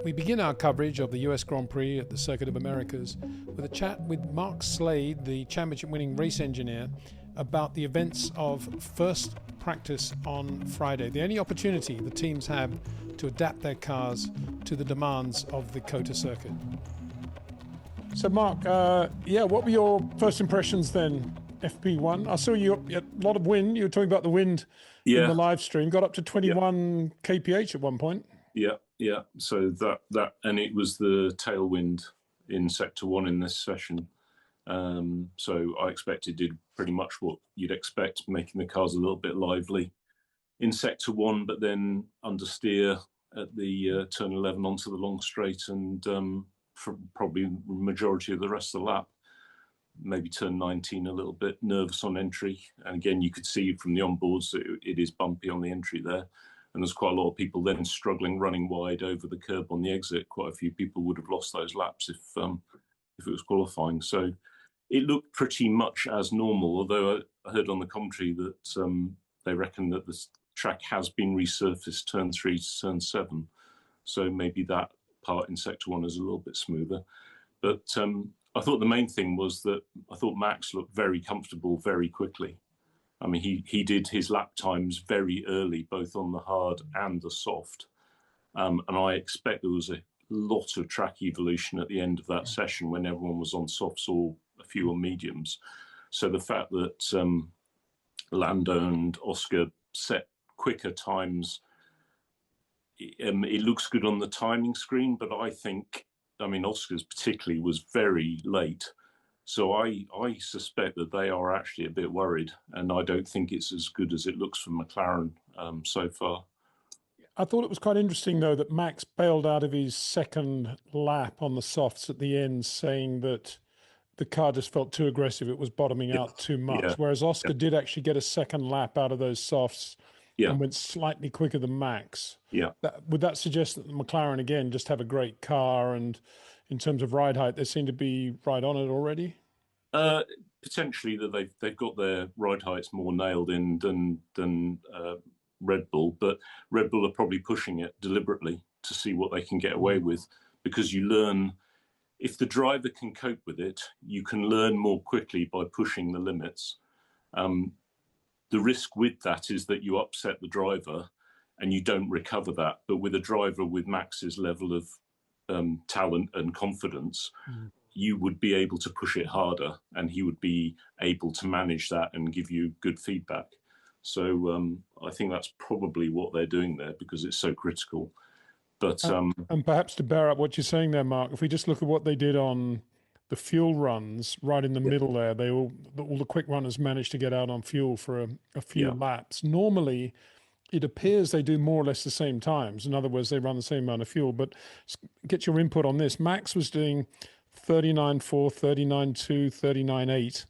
We begin our coverage of the US Grand Prix at the Circuit of Americas with a chat with Mark Slade, the championship-winning race engineer, about the events of first practice on Friday, the only opportunity the teams have to adapt their cars to the demands of the COTA circuit. So Mark, what were your first impressions then, FP1? I saw you a lot of wind. You were talking about the wind in the live stream. Got up to 21 kph at one point. Yeah. So that and it was the tailwind in Sector 1 in this session. So I expected did pretty much what you'd expect, making the cars a little bit lively in Sector 1, but then understeer at the turn 11 onto the long straight and for probably the majority of the rest of the lap. Maybe turn 19 a little bit nervous on entry. And again, you could see from the onboards that it is bumpy on the entry there. And there's quite a lot of people then struggling, running wide over the curb on the exit. Quite a few people would have lost those laps if it was qualifying. So it looked pretty much as normal, although I heard on the commentary that they reckon that the track has been resurfaced turn 3 to turn 7. So maybe that part in Sector 1 is a little bit smoother. But I thought the main thing was that I thought Max looked very comfortable very quickly. I mean, he did his lap times very early, both on the hard and the soft. And I expect there was a lot of track evolution at the end of that session when everyone was on softs or a few on mediums. So the fact that Lando and Oscar set quicker times, it looks good on the timing screen, but I think, Oscar's particularly was very late. So I suspect that they are actually a bit worried, and I don't think it's as good as it looks for McLaren so far. I thought it was quite interesting, though, that Max bailed out of his second lap on the softs at the end, saying that the car just felt too aggressive. It was bottoming out too much, whereas Oscar did actually get a second lap out of those softs and went slightly quicker than Max. Would that suggest that the McLaren, again, just have a great car, and in terms of ride height, they seem to be right on it already? Potentially that they've got their ride heights more nailed in than Red Bull, but Red Bull are probably pushing it deliberately to see what they can get away with, because you learn, if the driver can cope with it, you can learn more quickly by pushing the limits. The risk with that is that you upset the driver and you don't recover that. But with a driver with Max's level of talent and confidence, you would be able to push it harder, and he would be able to manage that and give you good feedback. So I think that's probably what they're doing there, because it's so critical. But and perhaps to bear up what you're saying there, Mark, if we just look at what they did on the fuel runs right in the middle there, all the quick runners managed to get out on fuel for a few laps. Normally, it appears they do more or less the same times. In other words, they run the same amount of fuel. But get your input on this. Max was doing 39.4, 39.2, 39.8,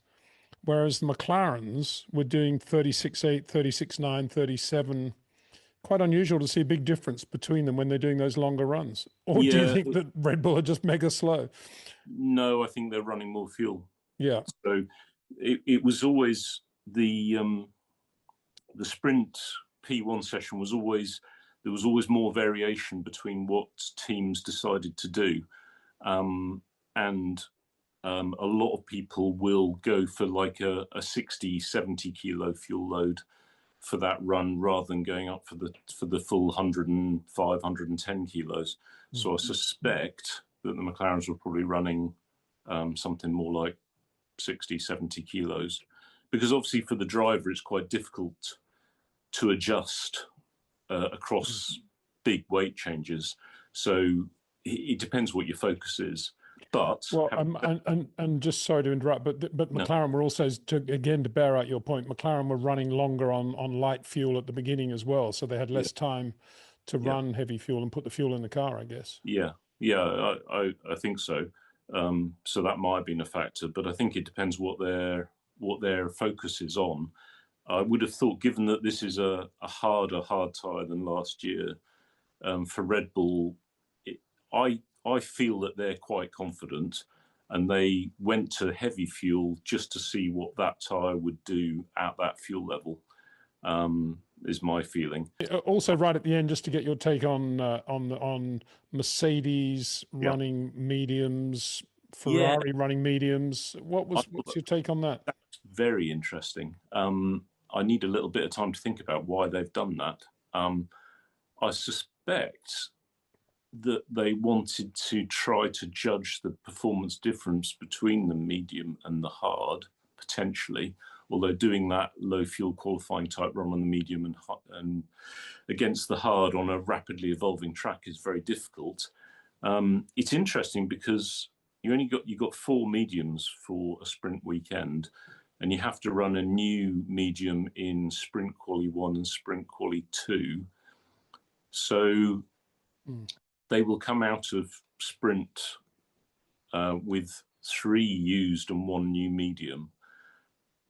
whereas the McLarens were doing 36.8, 36.9, 37. Quite unusual to see a big difference between them when they're doing those longer runs. Or do you think that Red Bull are just mega slow? No, I think they're running more fuel. Yeah. So it was always the sprint P1 session was always, there was always more variation between what teams decided to do. And a lot of people will go for like a 60, 70 kilo fuel load for that run, rather than going up for the full 105, 110 kilos. So I suspect that the McLarens were probably running something more like 60, 70 kilos. Because obviously for the driver, it's quite difficult to adjust across big weight changes. So it depends what your focus is. But and just sorry to interrupt, but McLaren were also, to bear out your point, McLaren were running longer on light fuel at the beginning as well, so they had less time to run heavy fuel and put the fuel in the car, I guess. I think so. So that might have been a factor, but I think it depends what their focus is on. I would have thought, given that this is a hard tyre than last year, for Red Bull, I feel that they're quite confident, and they went to heavy fuel just to see what that tyre would do at that fuel level. is my feeling. Also, right at the end, just to get your take on Mercedes running mediums, Ferrari running mediums. What's your take on that? That's very interesting. I need a little bit of time to think about why they've done that. I suspect that they wanted to try to judge the performance difference between the medium and the hard, potentially, although doing that low fuel qualifying type run on the medium and against the hard on a rapidly evolving track is very difficult. It's interesting because you got 4 mediums for a sprint weekend, and you have to run a new medium in sprint quali 1 and sprint quali 2. So they will come out of sprint with 3 used and 1 new medium.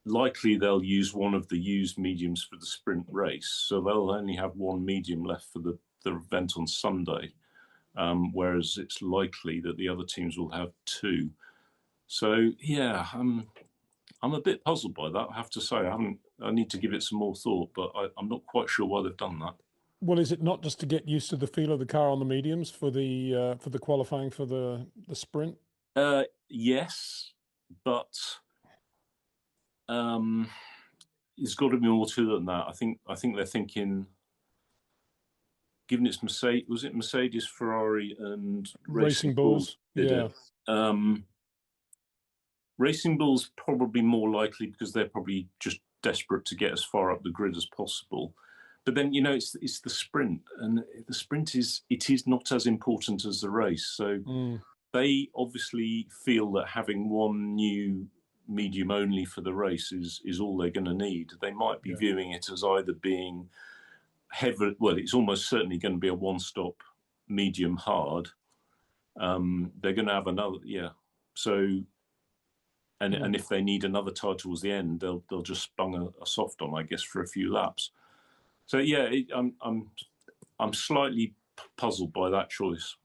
Likely they'll use one of the used mediums for the sprint race, so they'll only have 1 medium left for the event on Sunday, whereas it's likely that the other teams will have 2. So yeah, I'm a bit puzzled by that, I have to say. I need to give it some more thought, but I'm not quite sure why they've done that. Well, is it not just to get used to the feel of the car on the mediums for the qualifying for the sprint? Yes, but it's got to be more to than that. I think they're thinking, given it's Mercedes, was it Mercedes, Ferrari, and Racing Bulls? Yeah. Racing Bulls probably more likely because they're probably just desperate to get as far up the grid as possible. But then, it's the sprint, and the sprint is not as important as the race. So they obviously feel that having 1 new medium only for the race is all they're going to need. They might be viewing it as either being heavy. Well, it's almost certainly going to be a 1-stop medium hard. They're going to have another, So, and if they need another tire towards the end, they'll just bung a soft on, I guess, for a few laps. So yeah, I'm slightly puzzled by that choice.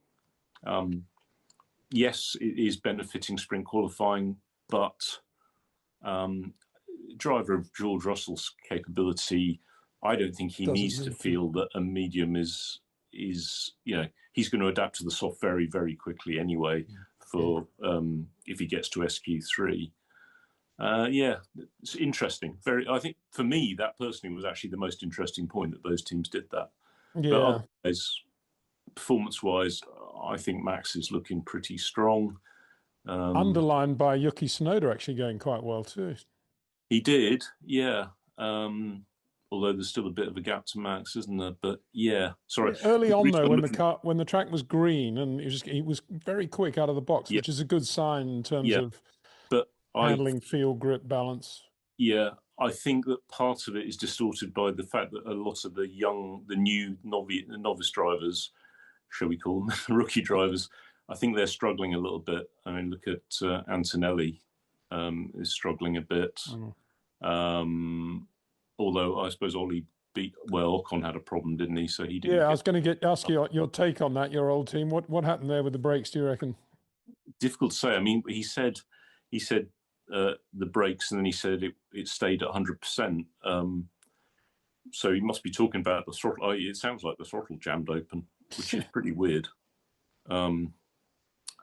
Yes, it is benefiting sprint qualifying, but driver of George Russell's capability, I don't think he needs to feel that a medium is he's going to adapt to the soft very, very quickly anyway. For if he gets to SQ3. It's interesting. I think for me, that personally was actually the most interesting point that those teams did that. Yeah. But otherwise, performance-wise, I think Max is looking pretty strong. Underlined by Yuki Tsunoda actually going quite well too. He did, yeah. Although there's still a bit of a gap to Max, isn't there? But yeah, sorry. Early on though, when the track was green and he was very quick out of the box, which is a good sign in terms of handling, feel, grip, balance. Yeah, I think that part of it is distorted by the fact that a lot of the new novice drivers, shall we call them, rookie drivers, I think they're struggling a little bit. I mean, look at Antonelli is struggling a bit. Although I suppose Ollie Ocon had a problem, didn't he? So he didn't. Yeah, I was going to ask you your take on that. Your old team, what happened there with the brakes? Do you reckon? Difficult to say. I mean, he said the brakes, and then he said it stayed at 100%. So he must be talking about the throttle. It sounds like the throttle jammed open, which is pretty weird.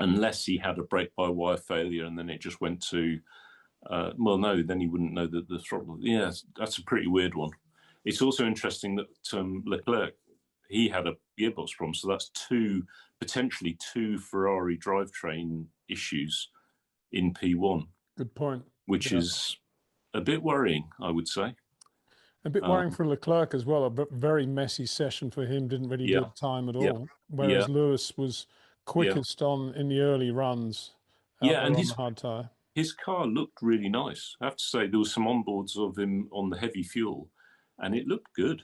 Unless he had a brake-by-wire failure, and then it just went to. No, then he wouldn't know that the throttle. Yeah, that's a pretty weird one. It's also interesting that Leclerc, he had a gearbox problem, so that's potentially two Ferrari drivetrain issues in P1. Good point. Which is a bit worrying, I would say. A bit worrying for Leclerc as well. A very messy session for him. Didn't really build time at all. Whereas Lewis was quickest in the early runs. And on the hard tyre. His car looked really nice. I have to say, there was some onboards of him on the heavy fuel, and it looked good.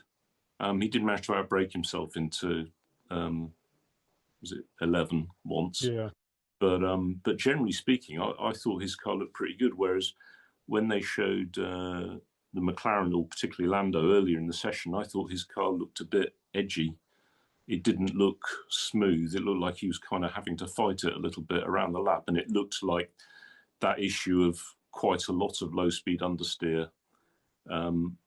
He did manage to outbrake himself into, was it 11 once? Yeah. But generally speaking, I thought his car looked pretty good. Whereas when they showed the McLaren, or particularly Lando, earlier in the session, I thought his car looked a bit edgy. It didn't look smooth. It looked like he was kind of having to fight it a little bit around the lap, and it looked like that issue of quite a lot of low-speed understeer, and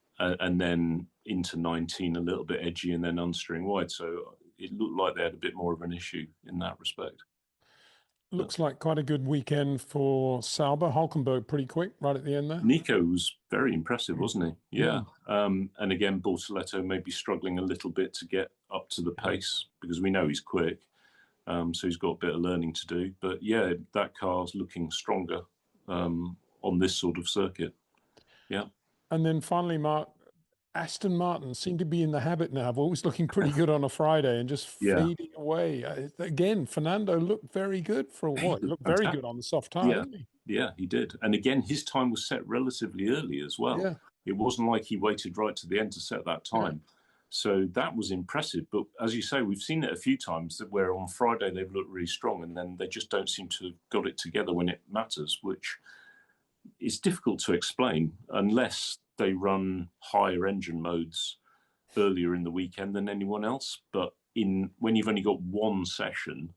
then into 19 a little bit edgy and then unsteering wide. So it looked like they had a bit more of an issue in that respect. Looks like quite a good weekend for Sauber. Hulkenberg pretty quick right at the end there. Nico was very impressive, wasn't he? Yeah. And again, Bortoletto may be struggling a little bit to get up to the pace because we know he's quick. So he's got a bit of learning to do. But yeah, that car's looking stronger on this sort of circuit. Yeah. And then finally, Mark, Aston Martin seem to be in the habit now of always looking pretty good on a Friday and just fading away. Again, Fernando looked very good for a while. He looked very good on the soft tire, didn't he? Yeah, he did. And again, his time was set relatively early as well. Yeah. It wasn't like he waited right to the end to set that time. Yeah. So that was impressive. But as you say, we've seen it a few times where on Friday they've looked really strong and then they just don't seem to have got it together when it matters, which is difficult to explain unless they run higher engine modes earlier in the weekend than anyone else. But when you've only got one session,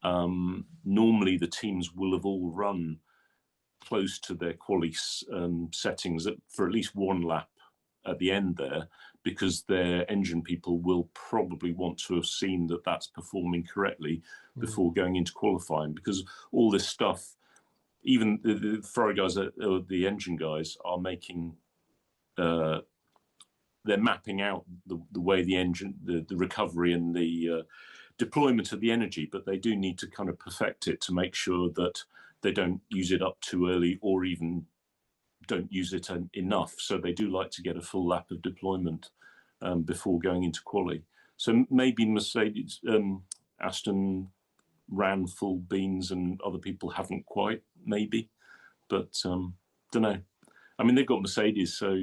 normally the teams will have all run close to their quali settings for at least one lap at the end there, because their engine people will probably want to have seen that that's performing correctly before going into qualifying, because all this stuff, even the Ferrari guys, the engine guys are making, they're mapping out the way the engine, the recovery and the deployment of the energy, but they do need to kind of perfect it to make sure that they don't use it up too early or even don't use it enough. So they do like to get a full lap of deployment before going into quali. So maybe Mercedes, Aston ran full beans and other people haven't quite, maybe. But don't know. I mean, they've got Mercedes, so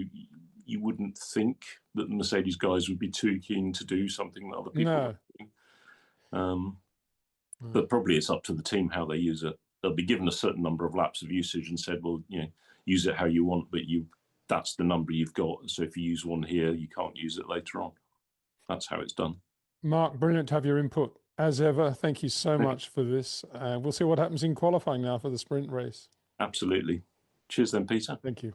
you wouldn't think that the Mercedes guys would be too keen to do something that other people are doing. But probably it's up to the team how they use it. They'll be given a certain number of laps of usage and said, well, use it how you want, but that's the number you've got. So if you use one here, you can't use it later on. That's how it's done. Mark, brilliant to have your input as ever. Thank you so much for this. We'll see what happens in qualifying now for the sprint race. Absolutely. Cheers then, Peter. Thank you.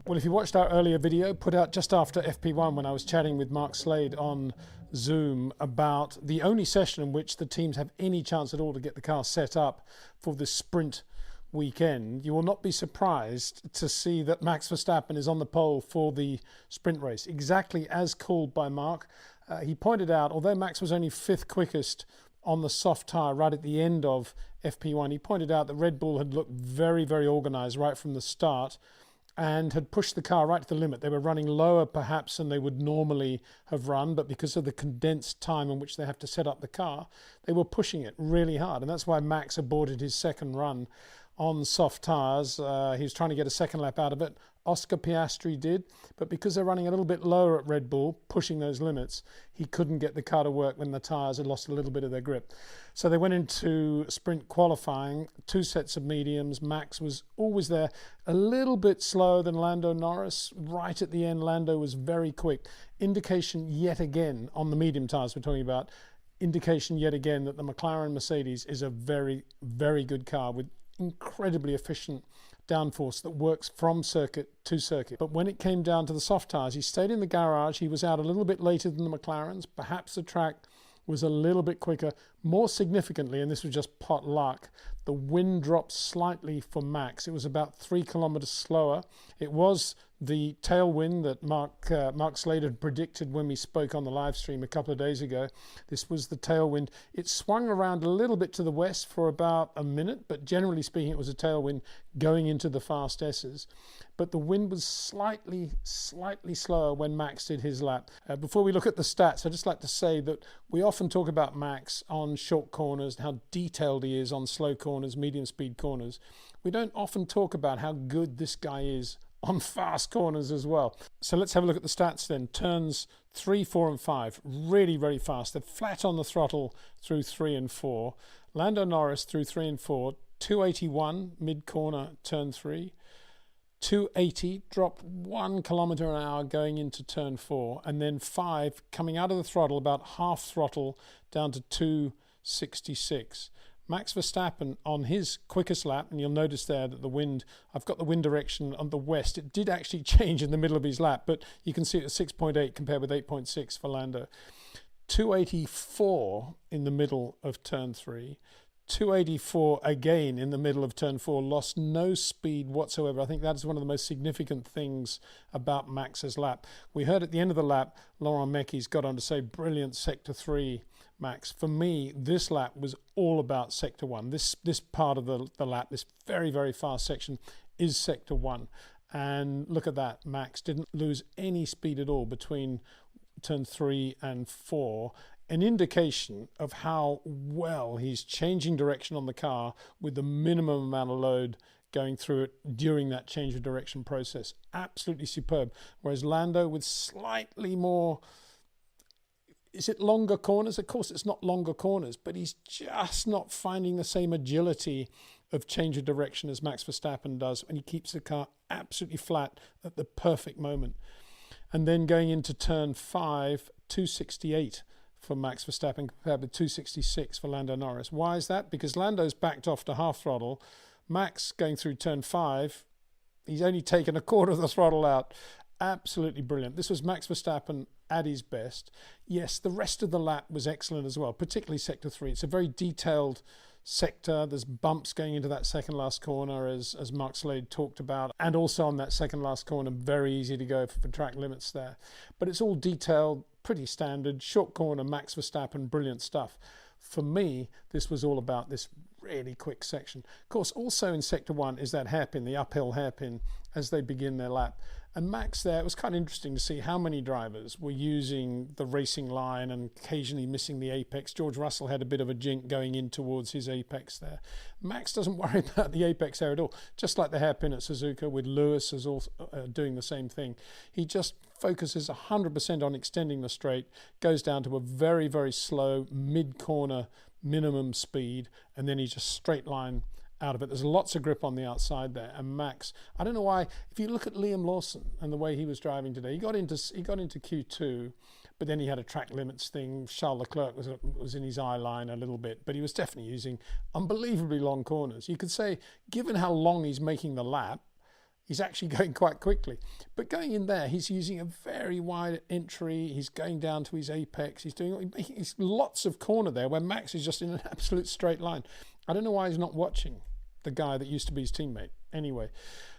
Well, if you watched our earlier video put out just after FP1 when I was chatting with Mark Slade on Zoom about the only session in which the teams have any chance at all to get the car set up for the sprint weekend, you will not be surprised to see that Max Verstappen is on the pole for the sprint race, exactly as called by Mark. He pointed out, although Max was only 5th quickest on the soft tyre right at the end of FP1, he pointed out that Red Bull had looked very, very organised right from the start and had pushed the car right to the limit. They were running lower perhaps than they would normally have run, but because of the condensed time in which they have to set up the car, they were pushing it really hard. And that's why Max aborted his second run on soft tyres. He was trying to get a second lap out of it. Oscar Piastri did, but because they're running a little bit lower at Red Bull, pushing those limits, he couldn't get the car to work when the tyres had lost a little bit of their grip. So they went into sprint qualifying, 2 sets of mediums. Max was always there, a little bit slower than Lando Norris. Right at the end, Lando was very quick. Indication yet again on the medium tyres we're talking about, indication yet again that the McLaren-Mercedes is a very, very good car with incredibly efficient downforce that works from circuit to circuit. But when it came down to the soft tyres, he stayed in the garage. He was out a little bit later than the McLarens. Perhaps the track was a little bit quicker. More significantly, and this was just pot luck, the wind dropped slightly for Max. It was about 3 kilometers slower. It was the tailwind that Mark Slade had predicted when we spoke on the live stream a couple of days ago. This was the tailwind. It swung around a little bit to the west for about a minute, but generally speaking, it was a tailwind going into the fast S's. But the wind was slightly slower when Max did his lap. Before we look at the stats, I'd just like to say that we often talk about Max on short corners and how detailed he is on slow corners, medium speed corners. We don't often talk about how good this guy is on fast corners as well. So let's have a look at the stats then. Turns 3, 4 and 5, really, very fast. They're flat on the throttle through 3 and 4. Lando Norris through 3 and 4, 281 mid-corner turn 3. 280, dropped 1 kilometer an hour going into turn 4, and then 5 coming out of the throttle, about half throttle down to 266. Max Verstappen on his quickest lap, and you'll notice there that the wind, I've got the wind direction on the west. It did actually change in the middle of his lap, but you can see it at 6.8 compared with 8.6 for Lando. 284 in the middle of turn 3. 284 again in the middle of turn 4, lost no speed whatsoever. I think that is one of the most significant things about Max's lap. We heard at the end of the lap, Laurent Mekies got on to say, brilliant sector 3, Max. For me, this lap was all about sector 1. This part of the lap, this very, very fast section, is sector 1. And look at that, Max didn't lose any speed at all between turn 3 and 4. An indication of how well he's changing direction on the car with the minimum amount of load going through it during that change of direction process. Absolutely superb. Whereas Lando with slightly more, is it longer corners? Of course it's not longer corners, but he's just not finding the same agility of change of direction as Max Verstappen does, and he keeps the car absolutely flat at the perfect moment. And then going into turn 5, 268 for Max Verstappen compared with 266 for Lando Norris. Why is that? Because Lando's backed off to half throttle. Max going through turn 5, he's only taken a quarter of the throttle out. Absolutely brilliant. This was Max Verstappen at his best. Yes, the rest of the lap was excellent as well, particularly sector 3. It's a very detailed sector. There's bumps going into that second last corner, as Mark Slade talked about, and also on that second last corner, very easy to go for track limits there. But it's all detailed, pretty standard, short corner, Max Verstappen, brilliant stuff. For me, this was all about this really quick section. Of course, also in sector 1 is that hairpin, the uphill hairpin, as they begin their lap. And Max there, it was kind of interesting to see how many drivers were using the racing line and occasionally missing the apex. George Russell had a bit of a jink going in towards his apex there. Max doesn't worry about the apex there at all, just like the hairpin at Suzuka with Lewis is also doing the same thing. He just focuses 100% on extending the straight, goes down to a very, very slow mid-corner minimum speed, and then he just straight line out of it. There's lots of grip on the outside there, and Max, I don't know why, if you look at Liam Lawson and the way he was driving today, he got into Q2, but then he had a track limits thing. Charles Leclerc was in his eye line a little bit, but he was definitely using unbelievably long corners. You could say, given how long he's making the lap, he's actually going quite quickly. But going in there, he's using a very wide entry. He's going down to his apex. He's making lots of corner there where Max is just in an absolute straight line. I don't know why he's not watching the guy that used to be his teammate. Anyway,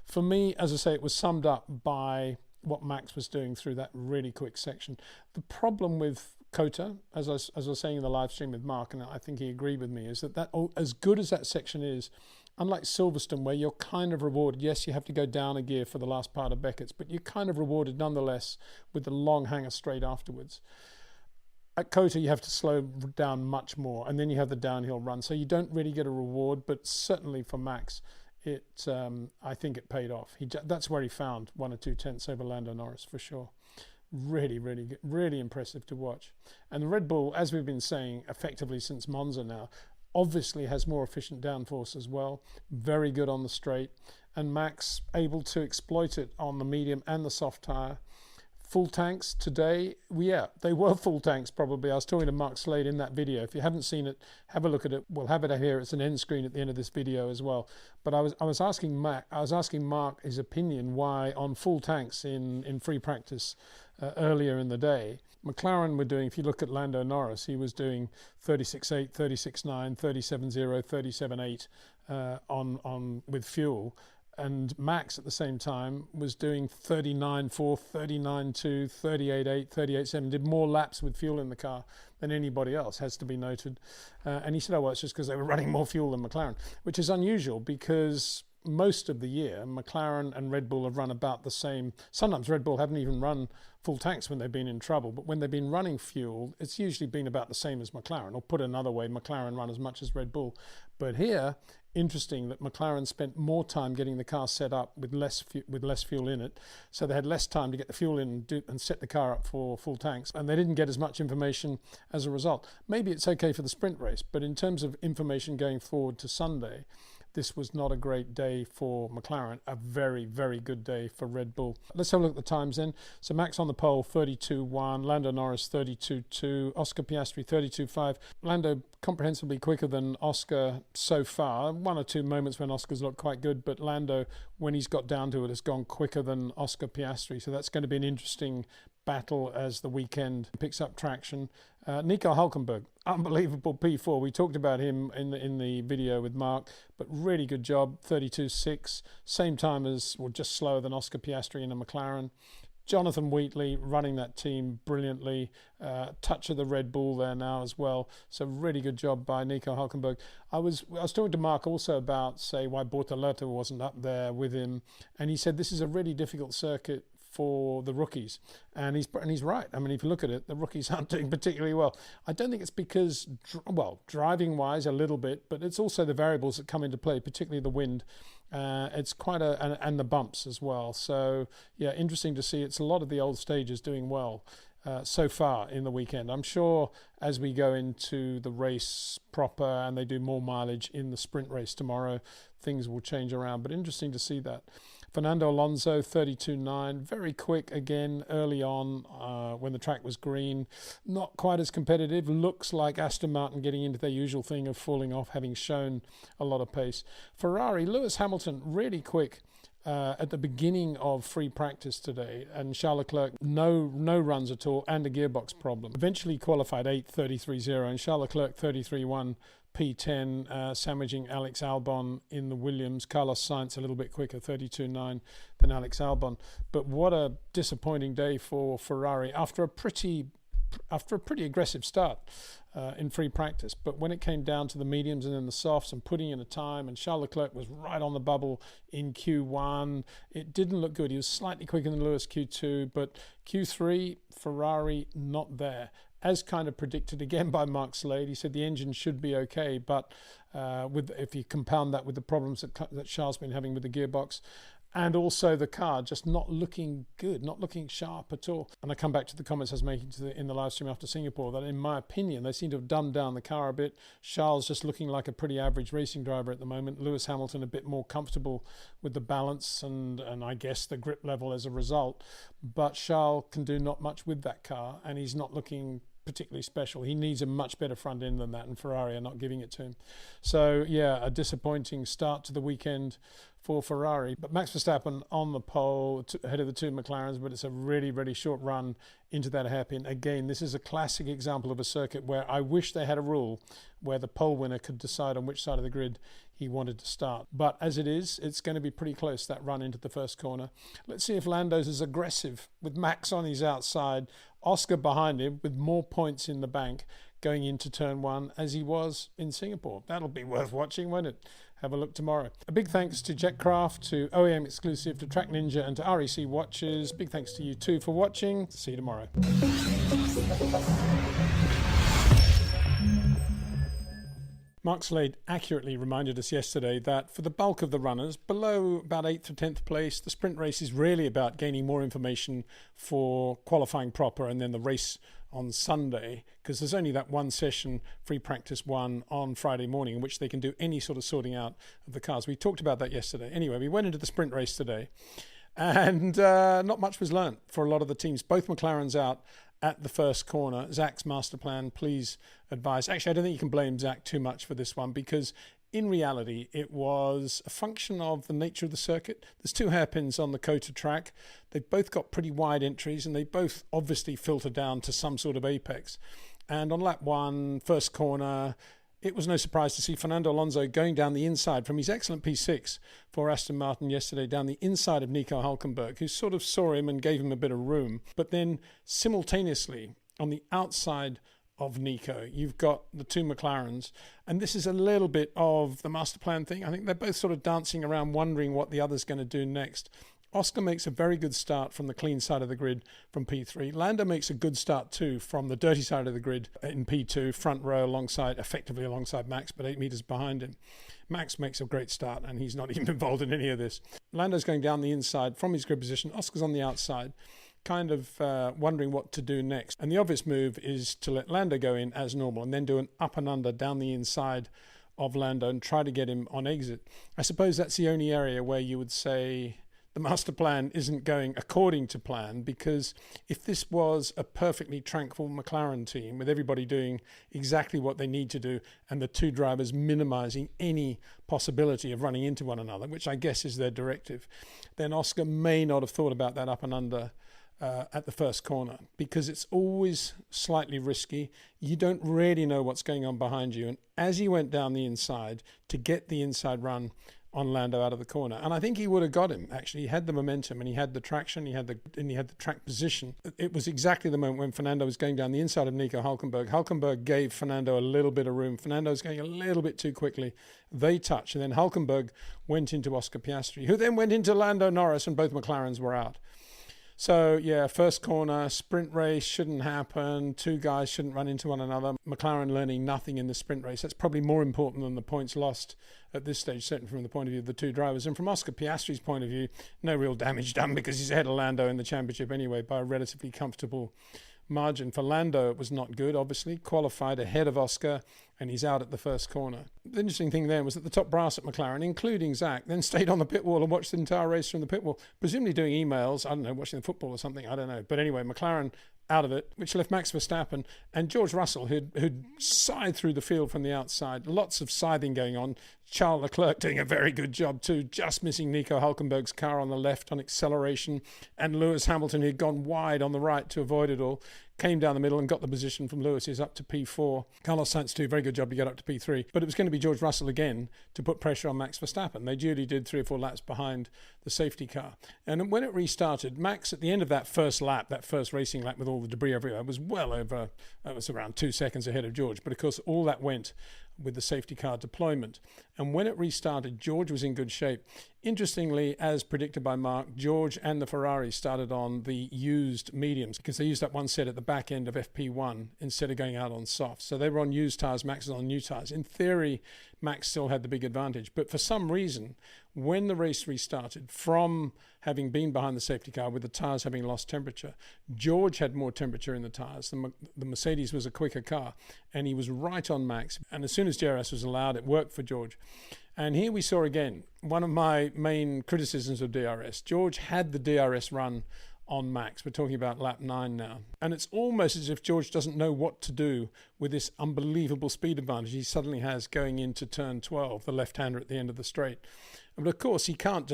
for me, as I say, it was summed up by what Max was doing through that really quick section. The problem with Kota, as I was saying in the live stream with Mark, and I think he agreed with me, is that as good as that section is, unlike Silverstone, where you're kind of rewarded, yes, you have to go down a gear for the last part of Beckett's, but you're kind of rewarded nonetheless with the long hanger straight afterwards. At Kota, you have to slow down much more, and then you have the downhill run. So you don't really get a reward, but certainly for Max, I think it paid off. That's where he found 1 or 2 tenths over Lando Norris for sure. Really, really good, really impressive to watch. And the Red Bull, as we've been saying effectively since Monza now, obviously has more efficient downforce as well. Very good on the straight. And Max able to exploit it on the medium and the soft tyre. Full tanks today, yeah, they were full tanks probably. I was talking to Mark Slade in that video. If you haven't seen it, have a look at it. We'll have it here. It's an end screen at the end of this video as well. But I was asking Mark his opinion why on full tanks in free practice earlier in the day, McLaren were doing, if you look at Lando Norris, he was doing 36.8, 36.9, 37.0, 37.8 on with fuel. And Max at the same time was doing 39.4, 39.2, 38.8, 38.7, did more laps with fuel in the car than anybody else, has to be noted. And he said, oh, well, it's just because they were running more fuel than McLaren, which is unusual because most of the year, McLaren and Red Bull have run about the same. Sometimes Red Bull haven't even run full tanks when they've been in trouble, but when they've been running fuel, it's usually been about the same as McLaren, or put another way, McLaren run as much as Red Bull. But here, interesting that McLaren spent more time getting the car set up with less fuel in it, so they had less time to get the fuel in and set the car up for full tanks, and they didn't get as much information as a result. Maybe it's okay for the sprint race, but in terms of information going forward to Sunday, this was not a great day for McLaren, a very, very good day for Red Bull. Let's have a look at the times then. So Max on the pole, 32.1, Lando Norris, 32.2, Oscar Piastri, 32.5. Lando comprehensively quicker than Oscar so far. One or two moments when Oscar's looked quite good, but Lando, when he's got down to it, has gone quicker than Oscar Piastri. So that's going to be an interesting battle as the weekend picks up traction. Nico Hulkenberg, unbelievable P4. We talked about him in the video with Mark, but really good job, 32.6, same time as, well, just slower than Oscar Piastri in a McLaren. Jonathan Wheatley running that team brilliantly. Touch of the Red Bull there now as well. So really good job by Nico Hulkenberg. I was talking to Mark also about, say, why Bortoleto wasn't up there with him, and he said this is a really difficult circuit for the rookies, and he's right. I mean, if you look at it, the rookies aren't doing particularly well. I don't think it's because, well, driving wise a little bit, but it's also the variables that come into play, particularly the wind. It's quite and the bumps as well. So yeah, interesting to see. It's a lot of the old stages doing well so far in the weekend. I'm sure as we go into the race proper and they do more mileage in the sprint race tomorrow, things will change around, but interesting to see that. Fernando Alonso, 32.9, very quick again early on when the track was green. Not quite as competitive. Looks like Aston Martin getting into their usual thing of falling off, having shown a lot of pace. Ferrari, Lewis Hamilton, really quick at the beginning of free practice today, and Charles Leclerc, no runs at all, and a gearbox problem. Eventually qualified 8.33.0, and Charles Leclerc 33.1. P10, sandwiching Alex Albon in the Williams. Carlos Sainz a little bit quicker, 32.9 than Alex Albon. But what a disappointing day for Ferrari after a pretty aggressive start in free practice. But when it came down to the mediums and then the softs and putting in a time, and Charles Leclerc was right on the bubble in Q1, it didn't look good. He was slightly quicker than Lewis Q2, but Q3, Ferrari not there. As kind of predicted again by Mark Slade, he said the engine should be okay, but if you compound that with the problems that Charles been having with the gearbox, and also the car just not looking good, not looking sharp at all. And I come back to the comments I was making in the live stream after Singapore, that in my opinion, they seem to have dumbed down the car a bit. Charles just looking like a pretty average racing driver at the moment. Lewis Hamilton a bit more comfortable with the balance and I guess the grip level as a result. But Charles can do not much with that car, and he's not looking particularly special. He needs a much better front end than that, and Ferrari are not giving it to him. So yeah, a disappointing start to the weekend for Ferrari. But Max Verstappen on the pole ahead of the two McLarens, but it's a really, really short run into that hairpin. Again, this is a classic example of a circuit where I wish they had a rule where the pole winner could decide on which side of the grid he wanted to start. But as it is, it's going to be pretty close, that run into the first corner. Let's see if Lando's as aggressive with Max on his outside, Oscar behind him with more points in the bank going into turn one as he was in Singapore. That'll be worth watching, won't it? Have a look tomorrow. A big thanks to Jetcraft, to OEM Exclusive, to Track Ninja, and to REC Watches. Big thanks to you too for watching. See you tomorrow. Mark Slade accurately reminded us yesterday that for the bulk of the runners, below about 8th or 10th place, the sprint race is really about gaining more information for qualifying proper and then the race on Sunday, because there's only that one session, free practice one, on Friday morning in which they can do any sort of sorting out of the cars. We talked about that yesterday. Anyway, we went into the sprint race today, and not much was learnt for a lot of the teams. Both McLarens out at the first corner. Zach's master plan, please advise. Actually, I don't think you can blame Zach too much for this one, because in reality, it was a function of the nature of the circuit. There's two hairpins on the Kota track. They've both got pretty wide entries, and they both obviously filter down to some sort of apex. And on lap one, first corner, it was no surprise to see Fernando Alonso going down the inside from his excellent P6 for Aston Martin yesterday, down the inside of Nico Hulkenberg, who sort of saw him and gave him a bit of room. But then simultaneously, on the outside of Nico, you've got the two McLarens, and this is a little bit of the master plan thing. I think they're both sort of dancing around wondering what the other's going to do next. Oscar makes a very good start from the clean side of the grid from P3. Lando makes a good start too from the dirty side of the grid in P2, front row effectively alongside Max, but 8 meters behind him. Max makes a great start, and he's not even involved in any of this. Lando's going down the inside from his grid position. Oscar's on the outside, kind of wondering what to do next. And the obvious move is to let Lando go in as normal and then do an up and under down the inside of Lando and try to get him on exit. I suppose that's the only area where you would say the master plan isn't going according to plan, because if this was a perfectly tranquil McLaren team with everybody doing exactly what they need to do and the two drivers minimizing any possibility of running into one another, which I guess is their directive, then Oscar may not have thought about that up and under at the first corner, because it's always slightly risky. You don't really know what's going on behind you. And as he went down the inside to get the inside run on Lando out of the corner, and I think he would have got him. Actually, he had the momentum and he had the traction, he had the track position. It was exactly the moment when Fernando was going down the inside of Nico Hulkenberg. Hulkenberg gave Fernando a little bit of room. Fernando was going a little bit too quickly. They touched, and then Hulkenberg went into Oscar Piastri, who then went into Lando Norris, and both McLarens were out. So, yeah, first corner, sprint race shouldn't happen. Two guys shouldn't run into one another. McLaren learning nothing in the sprint race. That's probably more important than the points lost at this stage, certainly from the point of view of the two drivers. And from Oscar Piastri's point of view, no real damage done, because he's ahead of Lando in the championship anyway by a relatively comfortable margin. For Lando, it was not good, obviously. Qualified ahead of Oscar, and he's out at the first corner. The interesting thing then was that the top brass at McLaren, including Zach, then stayed on the pit wall and watched the entire race from the pit wall, presumably doing emails, I don't know, watching the football or something, I don't know. But anyway, McLaren out of it, which left Max Verstappen and George Russell, who'd scythed through the field from the outside. Lots of scything going on. Charles Leclerc doing a very good job too, just missing Nico Hulkenberg's car on the left on acceleration, and Lewis Hamilton, who'd gone wide on the right to avoid it all, came down the middle and got the position from Lewis. He's up to P4. Carlos Sainz too, very good job to get up to P3. But it was going to be George Russell again to put pressure on Max Verstappen. They duly did 3 or 4 laps behind the safety car. And when it restarted, Max, at the end of that first lap, that first racing lap with all the debris everywhere, was well over, it was around 2 seconds ahead of George. But of course, all that went with the safety car deployment. And when it restarted, George was in good shape. Interestingly, as predicted by Mark, George and the Ferrari started on the used mediums, because they used that one set at the back end of FP1 instead of going out on soft. So they were on used tyres, Max was on new tyres. In theory, Max still had the big advantage. But for some reason, when the race restarted, from having been behind the safety car with the tyres having lost temperature, George had more temperature in the tyres. The Mercedes was a quicker car, and he was right on Max. And as soon as DRS was allowed, it worked for George. And here we saw again one of my main criticisms of DRS. George had the DRS run on Max. We're talking about lap 9 now. And it's almost as if George doesn't know what to do with this unbelievable speed advantage he suddenly has going into turn 12, the left-hander at the end of the straight. But of course, he can't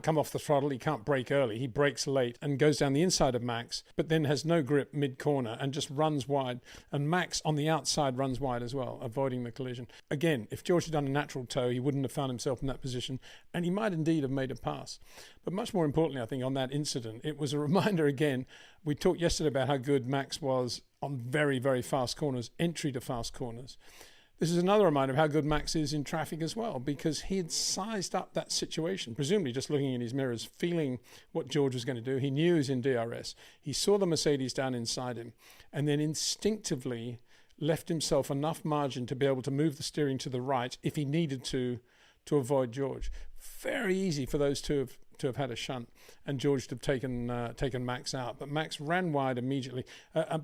come off the throttle, he can't brake early, he brakes late and goes down the inside of Max, but then has no grip mid-corner and just runs wide. And Max on the outside runs wide as well, avoiding the collision. Again, if George had done a natural toe, he wouldn't have found himself in that position, and he might indeed have made a pass. But much more importantly, I think, on that incident, it was a reminder again. We talked yesterday about how good Max was on very, very fast corners, entry to fast corners. This is another reminder of how good Max is in traffic as well, because he had sized up that situation, presumably just looking in his mirrors, feeling what George was going to do. He knew he was in DRS. He saw the Mercedes down inside him, and then instinctively left himself enough margin to be able to move the steering to the right if he needed to avoid George. Very easy for those two to have had a shunt, and George to have taken Max out. But Max ran wide immediately.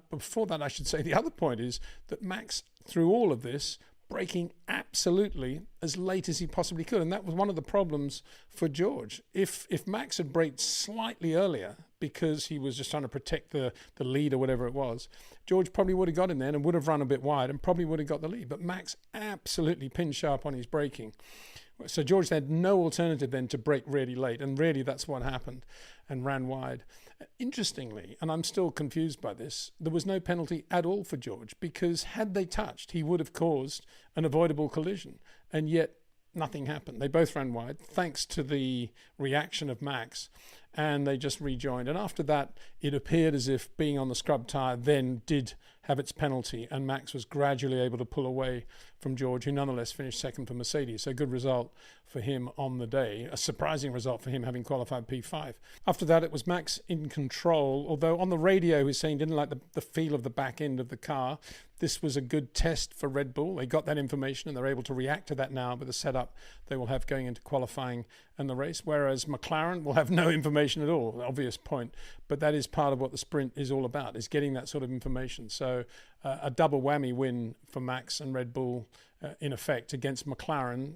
Before that, I should say the other point is that Max, through all of this, braking absolutely as late as he possibly could. And that was one of the problems for George. If Max had braked slightly earlier because he was just trying to protect the lead or whatever it was, George probably would have got him then and would have run a bit wide and probably would have got the lead. But Max absolutely pin sharp on his braking. So George had no alternative then to brake really late, and really that's what happened, and ran wide. Interestingly, and I'm still confused by this, there was no penalty at all for George, because had they touched, he would have caused an avoidable collision, and yet nothing happened. They both ran wide, thanks to the reaction of Max, and they just rejoined. And after that, it appeared as if being on the scrub tyre then did have its penalty, and Max was gradually able to pull away from George, who nonetheless finished second for Mercedes. So good result for him on the day. A surprising result for him, having qualified P5. After that, it was Max in control, although on the radio he was saying he didn't like the feel of the back end of the car. This was a good test for Red Bull. They got that information and they're able to react to that now with the setup they will have going into qualifying and the race, whereas McLaren will have no information at all, obvious point. But that is part of what the sprint is all about, is getting that sort of information. So a double whammy win for Max and Red Bull in effect, against McLaren,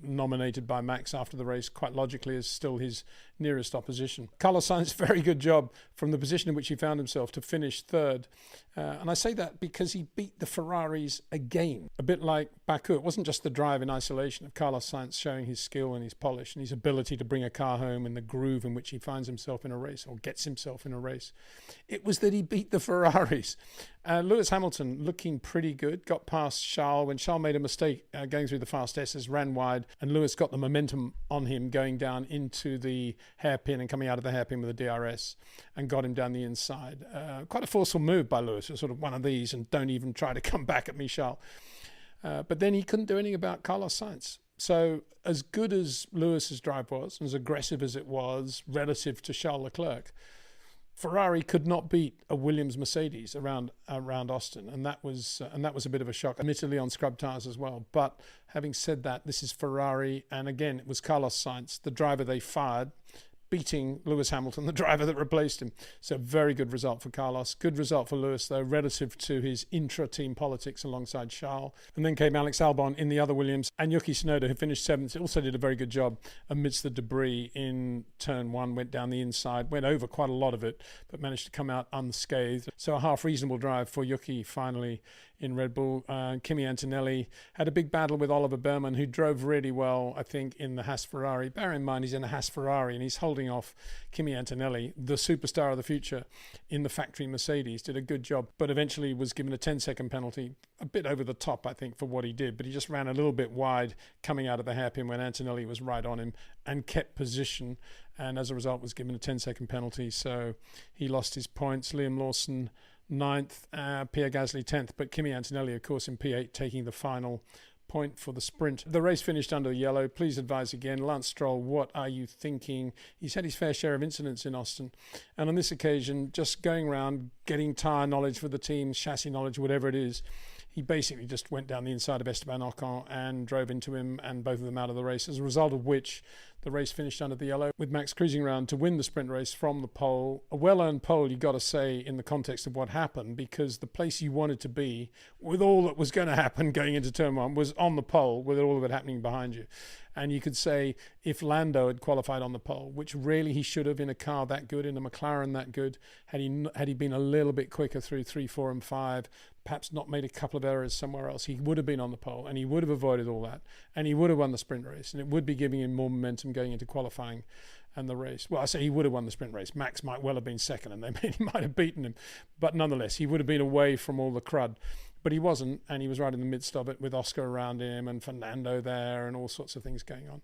nominated by Max after the race, quite logically, as still his nearest opposition. Carlos Sainz, very good job from the position in which he found himself to finish third. And I say that because he beat the Ferraris again, a bit like Baku. It wasn't just the drive in isolation of Carlos Sainz showing his skill and his polish and his ability to bring a car home in the groove in which he finds himself in a race or gets himself in a race. It was that he beat the Ferraris. Lewis Hamilton looking pretty good, got past Charles when Charles made a mistake going through the fast S's, ran wide, and Lewis got the momentum on him going down into the hairpin and coming out of the hairpin with a DRS and got him down the inside. Quite a forceful move by Lewis. It was sort of one of these and don't even try to come back at me, Charles. But then he couldn't do anything about Carlos Sainz. So as good as Lewis's drive was, and as aggressive as it was relative to Charles Leclerc, Ferrari could not beat a Williams Mercedes around Austin, and that was a bit of a shock, admittedly on scrub tyres as well. But having said that, this is Ferrari, and again, it was Carlos Sainz, the driver they fired, beating Lewis Hamilton, the driver that replaced him. So very good result for Carlos. Good result for Lewis, though, relative to his intra-team politics alongside Charles. And then came Alex Albon in the other Williams, and Yuki Tsunoda, who finished seventh, also did a very good job amidst the debris in turn one, went down the inside, went over quite a lot of it, but managed to come out unscathed. So a half reasonable drive for Yuki finally in Red Bull. Kimi Antonelli had a big battle with Oliver Bearman, who drove really well, I think, in the Haas-Ferrari. Bear in mind, he's in a Haas-Ferrari and he's holding off Kimi Antonelli, the superstar of the future, in the factory Mercedes. Did a good job, but eventually was given a 10-second penalty, a bit over the top, I think, for what he did. But he just ran a little bit wide coming out of the hairpin when Antonelli was right on him and kept position, and as a result was given a 10-second penalty. So he lost his points. Liam Lawson 9th, Pierre Gasly 10th, but Kimi Antonelli, of course, in P8, taking the final point for the sprint. The race finished under the yellow. Please advise again, Lance Stroll, what are you thinking? He's had his fair share of incidents in Austin, and on this occasion, just going around, getting tyre knowledge for the team, chassis knowledge, whatever it is, he basically just went down the inside of Esteban Ocon and drove into him and both of them out of the race, as a result of which the race finished under the yellow, with Max cruising around to win the sprint race from the pole. A well-earned pole, you got to say, in the context of what happened, because the place you wanted to be, with all that was going to happen going into turn one, was on the pole, with all of it happening behind you. And you could say, if Lando had qualified on the pole, which really he should have in a car that good, in a McLaren that good, had he been a little bit quicker through 3, 4 and 5, perhaps not made a couple of errors somewhere else, he would have been on the pole and he would have avoided all that, and he would have won the sprint race, and it would be giving him more momentum going into qualifying and the race. Well, I say he would have won the sprint race. Max might well have been second and he might have beaten him, but nonetheless, he would have been away from all the crud. But he wasn't, and he was right in the midst of it with Oscar around him and Fernando there and all sorts of things going on.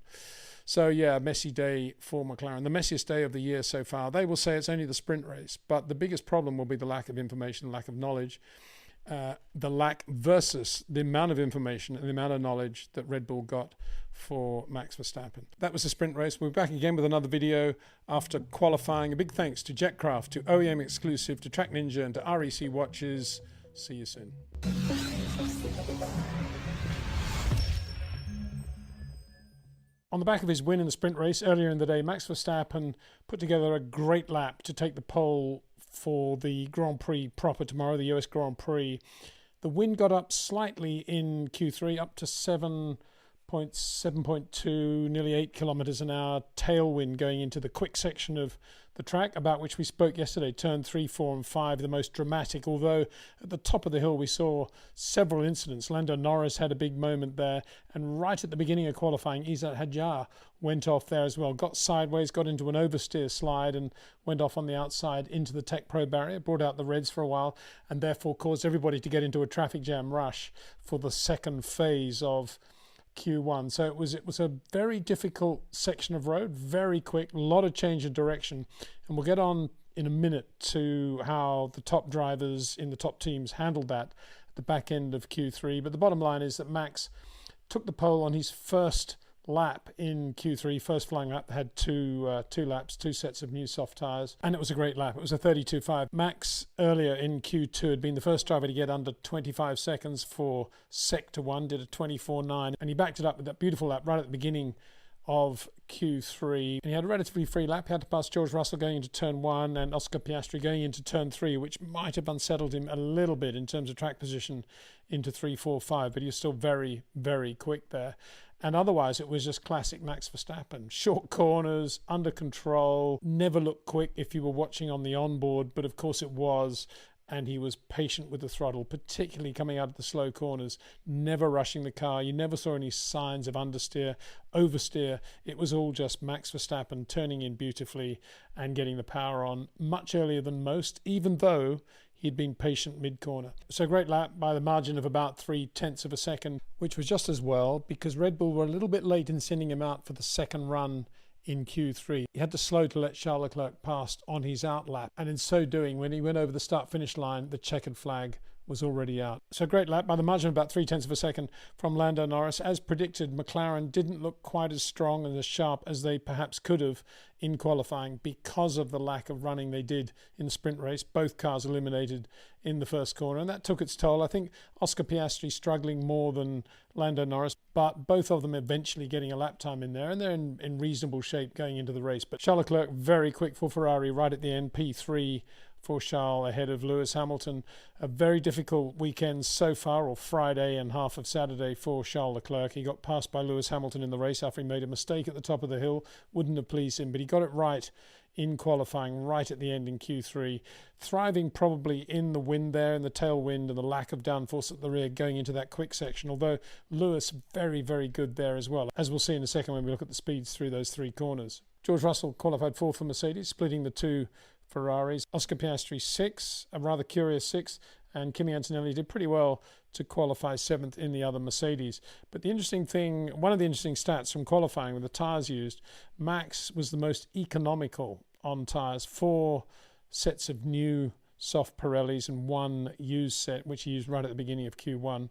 So, yeah, messy day for McLaren. The messiest day of the year so far. They will say it's only the sprint race, but the biggest problem will be the lack of information, lack of knowledge, the lack versus the amount of information and the amount of knowledge that Red Bull got for Max Verstappen. That was the sprint race. We'll be back again with another video after qualifying. A big thanks to Jetcraft, to OEM Exclusive, to Track Ninja, and to REC Watches. See you soon. On the back of his win in the sprint race earlier in the day, Max Verstappen put together a great lap to take the pole for the Grand Prix proper tomorrow, the US Grand Prix. The wind got up slightly in Q3, up to 7.2, nearly 8 kilometers an hour tailwind going into the quick section of the track, about which we spoke yesterday, turn 3, 4 and 5, the most dramatic, although at the top of the hill we saw several incidents. Lando Norris had a big moment there, and right at the beginning of qualifying, Izzat Hadjar went off there as well, got sideways, got into an oversteer slide and went off on the outside into the Tech Pro barrier, brought out the reds for a while, and therefore caused everybody to get into a traffic jam rush for the second phase of Q1. So it was a very difficult section of road, very quick, a lot of change of direction, and we'll get on in a minute to how the top drivers in the top teams handled that at the back end of Q3. But the bottom line is that Max took the pole on his first lap in Q3, first flying lap, had two laps, two sets of new soft tyres, and it was a great lap. It was a 32.5. Max earlier in Q2 had been the first driver to get under 25 seconds for Sector 1, did a 24.9, and he backed it up with that beautiful lap right at the beginning of Q3. And he had a relatively free lap. He had to pass George Russell going into turn 1 and Oscar Piastri going into turn 3, which might have unsettled him a little bit in terms of track position into 3, 4, 5, but he was still very, very quick there. And otherwise, it was just classic Max Verstappen. Short corners, under control, never looked quick if you were watching on the onboard, but of course it was. And he was patient with the throttle, particularly coming out of the slow corners, never rushing the car. You never saw any signs of understeer, oversteer. It was all just Max Verstappen turning in beautifully and getting the power on much earlier than most, even though he'd been patient mid-corner. So great lap by the margin of about 0.3 of a second, which was just as well because Red Bull were a little bit late in sending him out for the second run in Q3. He had to slow to let Charles Leclerc pass on his out lap. And in so doing, when he went over the start-finish line, the checkered flag was already out. So great lap by the margin of about 0.3 of a second from Lando Norris. As predicted, McLaren didn't look quite as strong and as sharp as they perhaps could have in qualifying because of the lack of running they did in the sprint race. Both cars eliminated in the first corner, and that took its toll. I think Oscar Piastri struggling more than Lando Norris, but both of them eventually getting a lap time in there, and they're in reasonable shape going into the race. But Charles Leclerc, very quick for Ferrari right at the end, P3 for Charles ahead of Lewis Hamilton. A very difficult weekend so far, or Friday and half of Saturday for Charles Leclerc. He got passed by Lewis Hamilton in the race after he made a mistake at the top of the hill. Wouldn't have pleased him, but he got it right in qualifying right at the end in Q3. Thriving probably in the wind there, in the tailwind and the lack of downforce at the rear going into that quick section, although Lewis very, very good there as well, as we'll see in a second when we look at the speeds through those three corners. George Russell qualified 4th for Mercedes, splitting the two Ferraris. Oscar Piastri 6th, a rather curious 6th, and Kimi Antonelli did pretty well to qualify 7th in the other Mercedes. But the interesting thing, one of the interesting stats from qualifying with the tyres used, Max was the most economical on tyres, 4 sets of new soft Pirellis and 1 used set, which he used right at the beginning of Q1.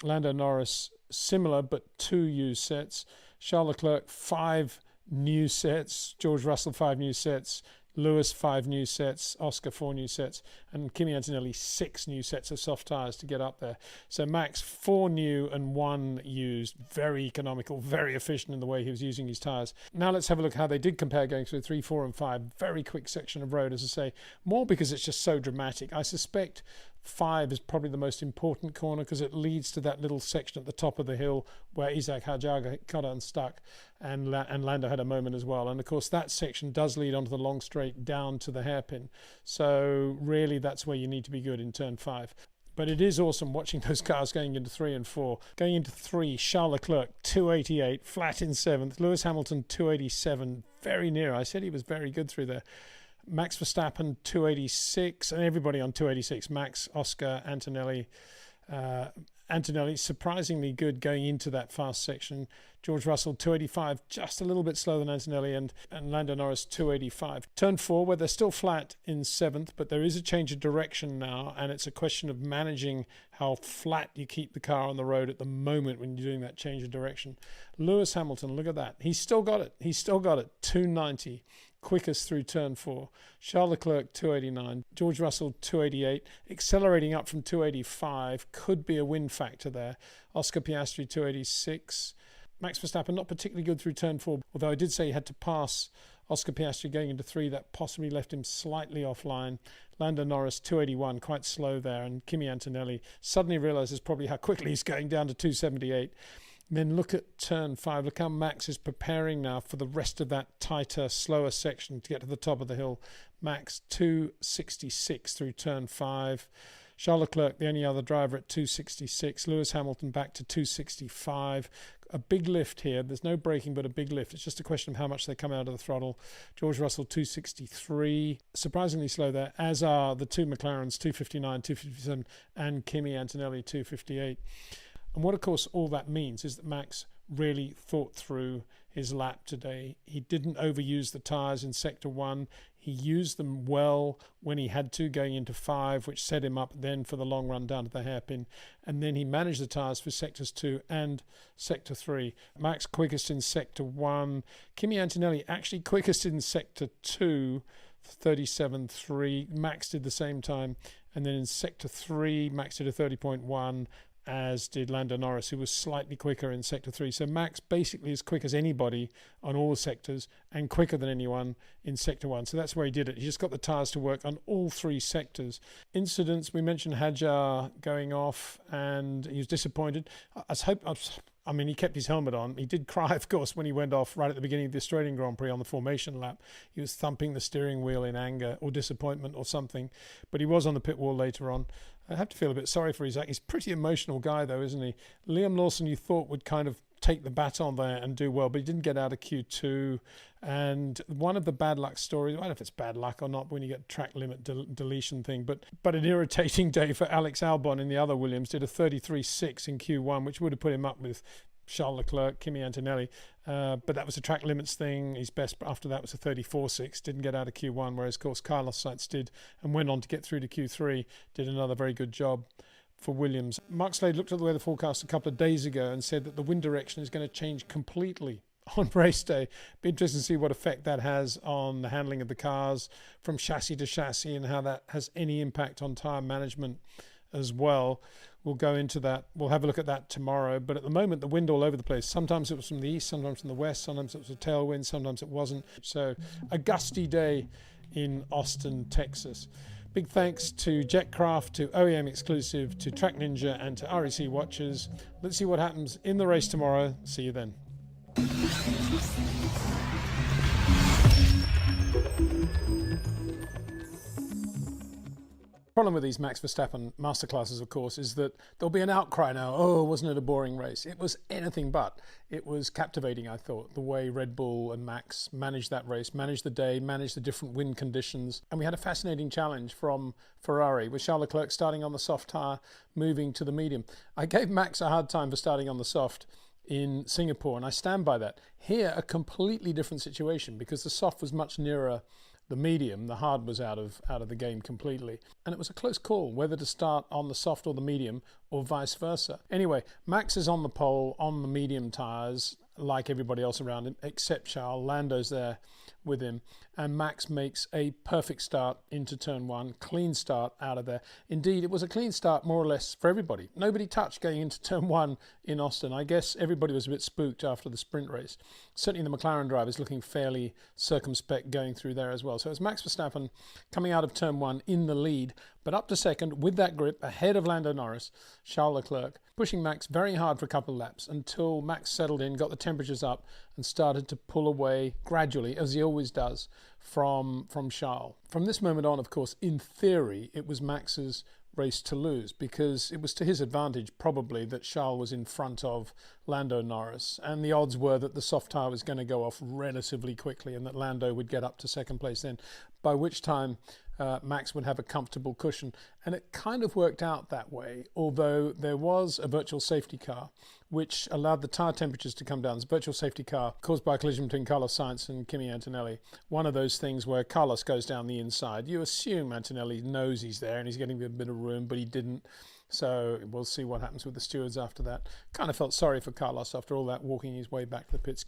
Lando Norris, similar, but 2 used sets. Charles Leclerc, 5 new sets. George Russell, 5 new sets. Lewis, 5 new sets, Oscar, 4 new sets, and Kimi Antonelli, 6 new sets of soft tyres to get up there. So Max, 4 new and 1 used. Very economical, very efficient in the way he was using his tyres. Now let's have a look how they did compare going through 3, 4 and 5. Very quick section of road, as I say, more because it's just so dramatic. I suspect 5 is probably the most important corner because it leads to that little section at the top of the hill where Isaac Hadjar got unstuck and Lando had a moment as well. And of course that section does lead onto the long straight down to the hairpin. So really that's where you need to be good in turn 5. But it is awesome watching those cars going into 3 and 4. Going into 3, Charles Leclerc, 288, flat in 7th. Lewis Hamilton, 287, very near. I said he was very good through there. Max Verstappen, 286, and everybody on 286. Max, Oscar, Antonelli. Antonelli, surprisingly good going into that fast section. George Russell, 285, just a little bit slower than Antonelli, and Lando Norris, 285. Turn 4, where they're still flat in 7th, but there is a change of direction now, and it's a question of managing how flat you keep the car on the road at the moment when you're doing that change of direction. Lewis Hamilton, look at that. He's still got it. 290. Quickest through turn 4. Charles Leclerc, 289. George Russell, 288. Accelerating up from 285. Could be a win factor there. Oscar Piastri, 286. Max Verstappen, not particularly good through turn 4, although I did say he had to pass Oscar Piastri going into 3. That possibly left him slightly offline. Lando Norris, 281, quite slow there. And Kimi Antonelli suddenly realises probably how quickly he's going down to 278. Then look at turn 5. Look how Max is preparing now for the rest of that tighter, slower section to get to the top of the hill. Max 266 through turn 5. Charles Leclerc, the only other driver, at 266. Lewis Hamilton back to 265. A big lift here. There's no braking, but a big lift. It's just a question of how much they come out of the throttle. George Russell, 263. Surprisingly slow there, as are the two McLarens, 259, 257, and Kimi Antonelli, 258. And what, of course, all that means is that Max really thought through his lap today. He didn't overuse the tyres in Sector 1. He used them well when he had to, going into 5, which set him up then for the long run down to the hairpin. And then he managed the tyres for Sectors 2 and Sector 3. Max quickest in Sector 1. Kimi Antonelli actually quickest in Sector 2, 37.3. Max did the same time. And then in Sector 3, Max did a 30.1. as did Lando Norris, who was slightly quicker in Sector 3. So Max basically as quick as anybody on all the sectors and quicker than anyone in Sector 1. So that's where he did it. He just got the tyres to work on all 3 sectors. Incidents, we mentioned Hadjar going off and he was disappointed. I mean, he kept his helmet on. He did cry, of course, when he went off right at the beginning of the Australian Grand Prix on the formation lap. He was thumping the steering wheel in anger or disappointment or something. But he was on the pit wall later on. I have to feel a bit sorry for Isaac. He's a pretty emotional guy, though, isn't he? Liam Lawson, you thought, would kind of take the baton there and do well, but he didn't get out of Q2. And one of the bad luck stories, I don't know if it's bad luck or not when you get track limit deletion thing, but an irritating day for Alex Albon in the other Williams. Did a 33.6 in Q1, which would have put him up with Charles Leclerc, Kimi Antonelli, but that was a track limits thing. His best after that was a 34.6, didn't get out of Q1, whereas of course Carlos Sainz did and went on to get through to Q3, did another very good job for Williams. Mark Slade looked at the weather forecast a couple of days ago and said that the wind direction is going to change completely on race day. Be interesting to see what effect that has on the handling of the cars from chassis to chassis and how that has any impact on tyre management as well. We'll go into that. We'll have a look at that tomorrow. But at the moment, the wind all over the place. Sometimes it was from the east, sometimes from the west, sometimes it was a tailwind, sometimes it wasn't. So a gusty day in Austin, Texas. Big thanks to Jetcraft, to OEM Exclusive, to Track Ninja, and to REC Watchers. Let's see what happens in the race tomorrow. See you then. Problem with these Max Verstappen masterclasses, of course, is that there'll be an outcry now. Oh, wasn't it a boring race? It was anything but. It was captivating, I thought, the way Red Bull and Max managed that race, managed the day, managed the different wind conditions. And we had a fascinating challenge from Ferrari with Charles Leclerc starting on the soft tyre, moving to the medium. I gave Max a hard time for starting on the soft in Singapore, and I stand by that. Here, a completely different situation because the soft was much nearer the medium. The hard was out of the game completely. And it was a close call whether to start on the soft or the medium or vice versa. Anyway, Max is on the pole on the medium tyres like everybody else around him except Charles. Lando's there with him. And Max makes a perfect start into turn 1. Clean start out of there. Indeed, it was a clean start more or less for everybody. Nobody touched going into turn 1 in Austin. I guess everybody was a bit spooked after the sprint race. Certainly the McLaren drivers looking fairly circumspect going through there as well. So it's Max Verstappen coming out of turn 1 in the lead, but up to second with that grip ahead of Lando Norris, Charles Leclerc, pushing Max very hard for a couple of laps until Max settled in, got the temperatures up and started to pull away gradually, as he always does, from Charles. From this moment on, of course, in theory, it was Max's race to lose because it was to his advantage probably that Charles was in front of Lando Norris, and the odds were that the soft tyre was going to go off relatively quickly and that Lando would get up to second place then, by which time Max would have a comfortable cushion. And it kind of worked out that way, although there was a virtual safety car which allowed the tyre temperatures to come down. It's a virtual safety car caused by a collision between Carlos Sainz and Kimi Antonelli. One of those things where Carlos goes down the inside. You assume Antonelli knows he's there and he's getting a bit of room, but he didn't. So we'll see what happens with the stewards after that. Kind of felt sorry for Carlos after all that walking his way back to the pits.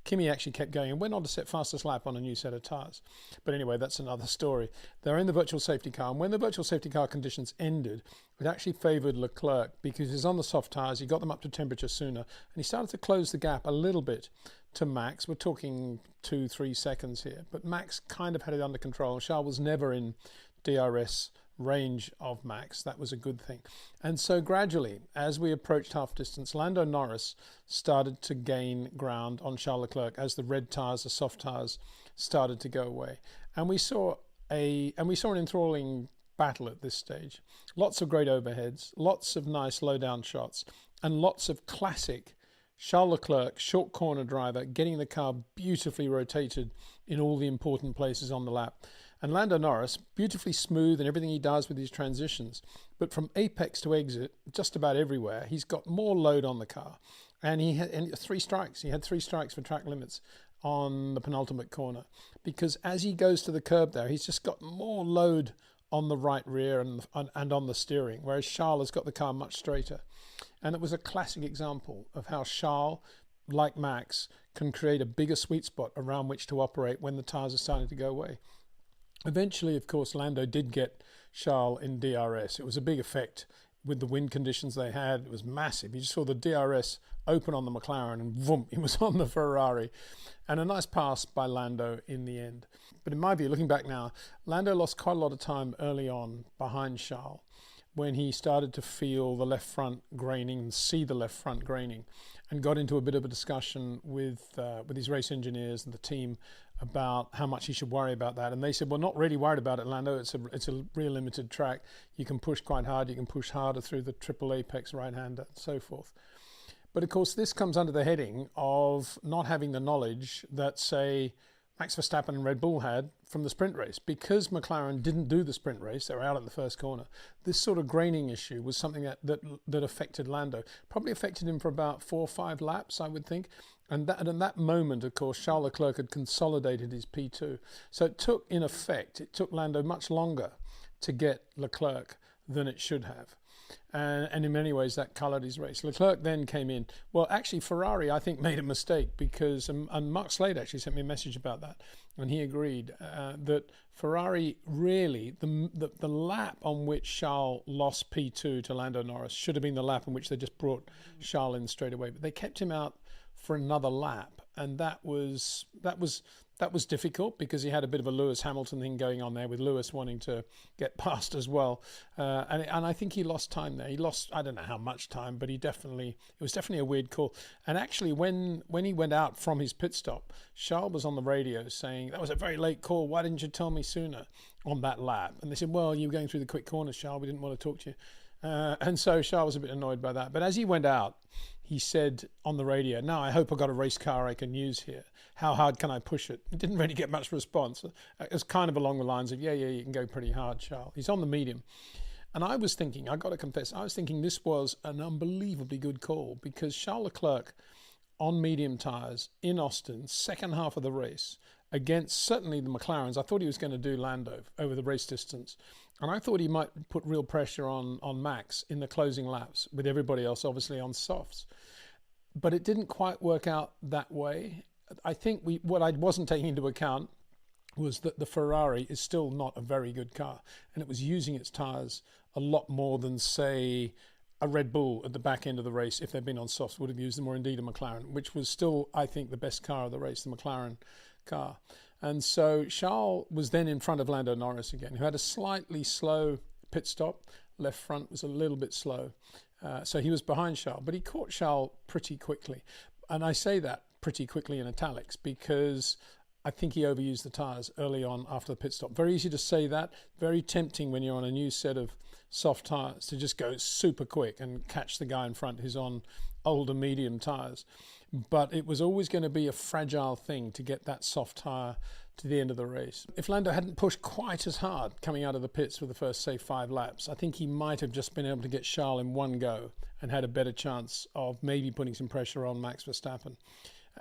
Kimi actually kept going and went on to set fastest lap on a new set of tyres. But anyway, that's another story. They're in the virtual safety car, and when the virtual safety car conditions ended, it actually favoured Leclerc because he's on the soft tyres, he got them up to temperature sooner, and he started to close the gap a little bit to Max. We're talking 2-3 seconds here, but Max kind of had it under control. Charles was never in DRS range of Max. That was a good thing. And so gradually, as we approached half distance, Lando Norris started to gain ground on Charles Leclerc as the red tyres, the soft tyres started to go away. And we saw an enthralling battle at this stage. Lots of great overheads, lots of nice low down shots, and lots of classic Charles Leclerc, short corner driver, getting the car beautifully rotated in all the important places on the lap. And Lando Norris, beautifully smooth in everything he does with his transitions. But from apex to exit, just about everywhere, he's got more load on the car. And he had 3 strikes. He had 3 strikes for track limits on the penultimate corner. Because as he goes to the curb there, he's just got more load on the right rear and on the steering, whereas Charles has got the car much straighter. And it was a classic example of how Charles, like Max, can create a bigger sweet spot around which to operate when the tyres are starting to go away. Eventually, of course, Lando did get Charles in DRS. It was a big effect with the wind conditions they had. It was massive. You just saw the DRS open on the McLaren and boom, it was on the Ferrari. And a nice pass by Lando in the end. But in my view, looking back now, Lando lost quite a lot of time early on behind Charles when he started to feel the left front graining and see the left front graining, and got into a bit of a discussion with his race engineers and the team about how much he should worry about that. And they said, well, not really worried about it, Lando. It's a real limited track. You can push quite hard. You can push harder through the triple apex right-hander and so forth. But of course, this comes under the heading of not having the knowledge that, say, Max Verstappen and Red Bull had from the sprint race. Because McLaren didn't do the sprint race, they were out at the first corner, this sort of graining issue was something that affected Lando. Probably affected him for about 4 or 5 laps, I would think. And in that moment, of course, Charles Leclerc had consolidated his P2. So it took Lando much longer to get Leclerc than it should have. And in many ways, that coloured his race. Leclerc then came in. Well, actually, Ferrari, I think, made a mistake because, and Mark Slade actually sent me a message about that, and he agreed that Ferrari really, the lap on which Charles lost P2 to Lando Norris should have been the lap in which they just brought Charles in straight away. But they kept him out for another lap, and that was difficult because he had a bit of a Lewis Hamilton thing going on there, with Lewis wanting to get past as well, and I think he lost time there. He lost, I don't know how much time, but it was definitely a weird call. And actually, when he went out from his pit stop, Charles was on the radio saying, that was a very late call, why didn't you tell me sooner on that lap? And they said, well, you were going through the quick corners, Charles, we didn't want to talk to you. And so Charles was a bit annoyed by that. But as he went out, he said on the radio, now I hope I've got a race car I can use here. How hard can I push it? It didn't really get much response. It was kind of along the lines of, yeah, you can go pretty hard, Charles. He's on the medium. And I was thinking, I got to confess, this was an unbelievably good call, because Charles Leclerc on medium tyres in Austin, second half of the race, against certainly the McLarens. I thought he was going to do Lando over the race distance. And I thought he might put real pressure on Max in the closing laps, with everybody else obviously on softs. But it didn't quite work out that way. I think what I wasn't taking into account was that the Ferrari is still not a very good car, and it was using its tyres a lot more than, say, a Red Bull at the back end of the race, if they'd been on softs, would have used them, or indeed a McLaren, which was still, I think, the best car of the race, the McLaren car. And so Charles was then in front of Lando Norris again, who had a slightly slow pit stop. Left front was a little bit slow. So he was behind Charles, but he caught Charles pretty quickly. And I say that pretty quickly in italics because I think he overused the tyres early on after the pit stop. Very easy to say that. Very tempting when you're on a new set of soft tyres to just go super quick and catch the guy in front who's on older medium tyres. But it was always going to be a fragile thing to get that soft tyre to the end of the race. If Lando hadn't pushed quite as hard coming out of the pits for the first, say, 5 laps, I think he might have just been able to get Charles in one go and had a better chance of maybe putting some pressure on Max Verstappen.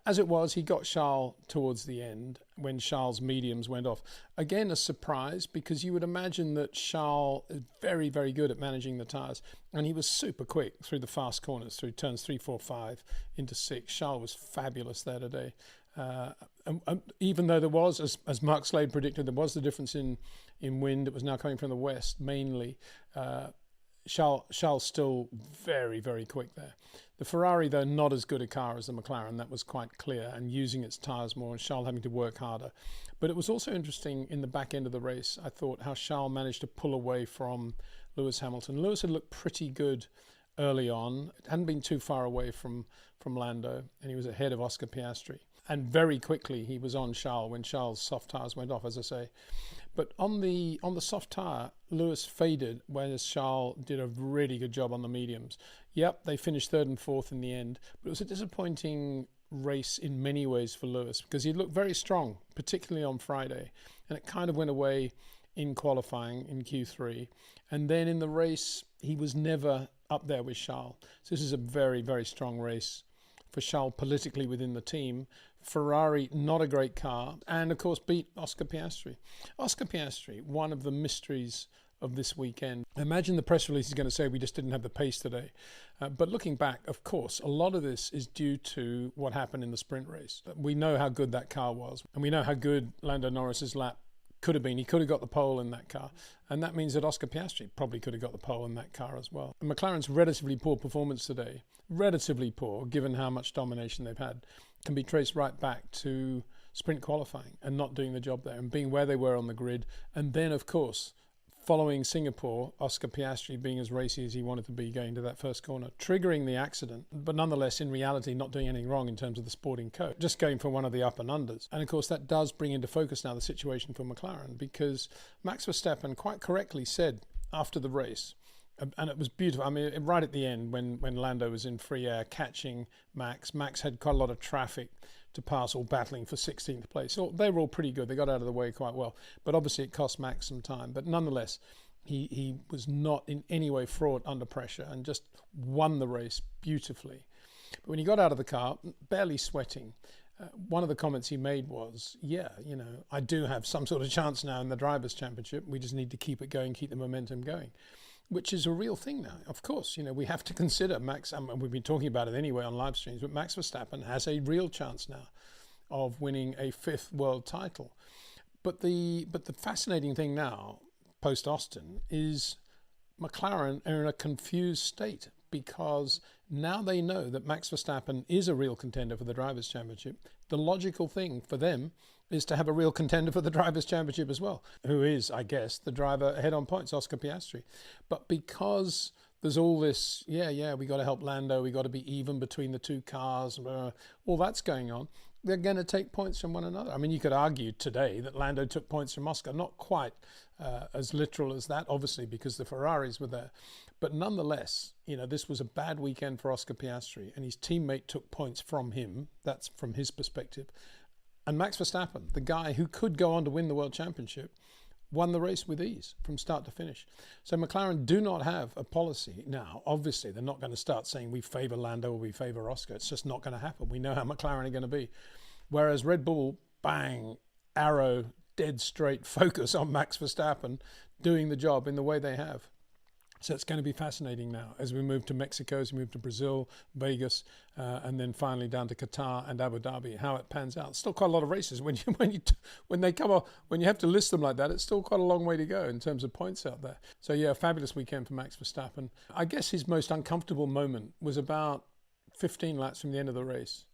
As it was, he got Charles towards the end when Charles' mediums went off. Again, a surprise, because you would imagine that Charles is very, very good at managing the tyres. And he was super quick through the fast corners, through turns 3, 4, 5 into 6. Charles was fabulous there today. And even though there was, as Mark Slade predicted, there was the difference in wind. It was now coming from the west mainly. Charles still very, very quick there. The Ferrari, though, not as good a car as the McLaren. That was quite clear, and using its tyres more, and Charles having to work harder. But it was also interesting in the back end of the race, I thought, how Charles managed to pull away from Lewis Hamilton. Lewis had looked pretty good early on. It hadn't been too far away from Lando, and he was ahead of Oscar Piastri. And very quickly he was on Charles when Charles' soft tyres went off, as I say. But on the soft tyre, Lewis faded, whereas Charles did a really good job on the mediums. Yep, they finished 3rd and 4th in the end, but it was a disappointing race in many ways for Lewis, because he looked very strong, particularly on Friday, and it kind of went away in qualifying in Q3. And then in the race, he was never up there with Charles. So this is a very, very strong race for Charles politically within the team. Ferrari, not a great car, and of course beat Oscar Piastri. Oscar Piastri, one of the mysteries of this weekend. Imagine the press release is going to say we just didn't have the pace today. But looking back, of course, a lot of this is due to what happened in the sprint race. We know how good that car was, and we know how good Lando Norris's lap Could have been. He could have got the pole in that car. And that means that Oscar Piastri probably could have got the pole in that car as well. And McLaren's relatively poor performance today, relatively poor, given how much domination they've had, can be traced right back to sprint qualifying and not doing the job there and being where they were on the grid. And then, of course, following Singapore, Oscar Piastri being as racy as he wanted to be going to that first corner, triggering the accident, but nonetheless, in reality, not doing anything wrong in terms of the sporting code, just going for one of the up and unders. And of course, that does bring into focus now the situation for McLaren, because Max Verstappen quite correctly said after the race, and it was beautiful. I mean, right at the end, when Lando was in free air catching Max had quite a lot of traffic to pass, all battling for 16th place. So they were all pretty good. They got out of the way quite well. But obviously it cost Max some time. But nonetheless, he was not in any way fraught under pressure and just won the race beautifully. But when he got out of the car, barely sweating, one of the comments he made was, I do have some sort of chance now in the Drivers' Championship. We just need to keep it going, keep the momentum going. Which is a real thing now. Of course, we have to consider Max, and we've been talking about it anyway on live streams, but Max Verstappen has a real chance now of winning a 5th world title. But the fascinating thing now, post-Austin, is McLaren are in a confused state, because now they know that Max Verstappen is a real contender for the Drivers' Championship. The logical thing for them is to have a real contender for the Drivers' Championship as well, who is, I guess, the driver ahead on points, Oscar Piastri. But because there's all this, we got to help Lando, we got to be even between the two cars, all that's going on, they're going to take points from one another. I mean, you could argue today that Lando took points from Oscar, not quite as literal as that, obviously, because the Ferraris were there. But nonetheless, this was a bad weekend for Oscar Piastri, and his teammate took points from him. That's from his perspective. And Max Verstappen, the guy who could go on to win the World Championship, won the race with ease from start to finish. So McLaren do not have a policy. Now, obviously, they're not going to start saying we favour Lando or we favour Oscar. It's just not going to happen. We know how McLaren are going to be. Whereas Red Bull, bang, arrow, dead straight focus on Max Verstappen doing the job in the way they have. So it's going to be fascinating now as we move to Mexico, as we move to Brazil, Vegas, and then finally down to Qatar and Abu Dhabi, how it pans out. Still quite a lot of races. When they come up, when you have to list them like that, it's still quite a long way to go in terms of points out there. So a fabulous weekend for Max Verstappen. I guess his most uncomfortable moment was about 15 laps from the end of the race,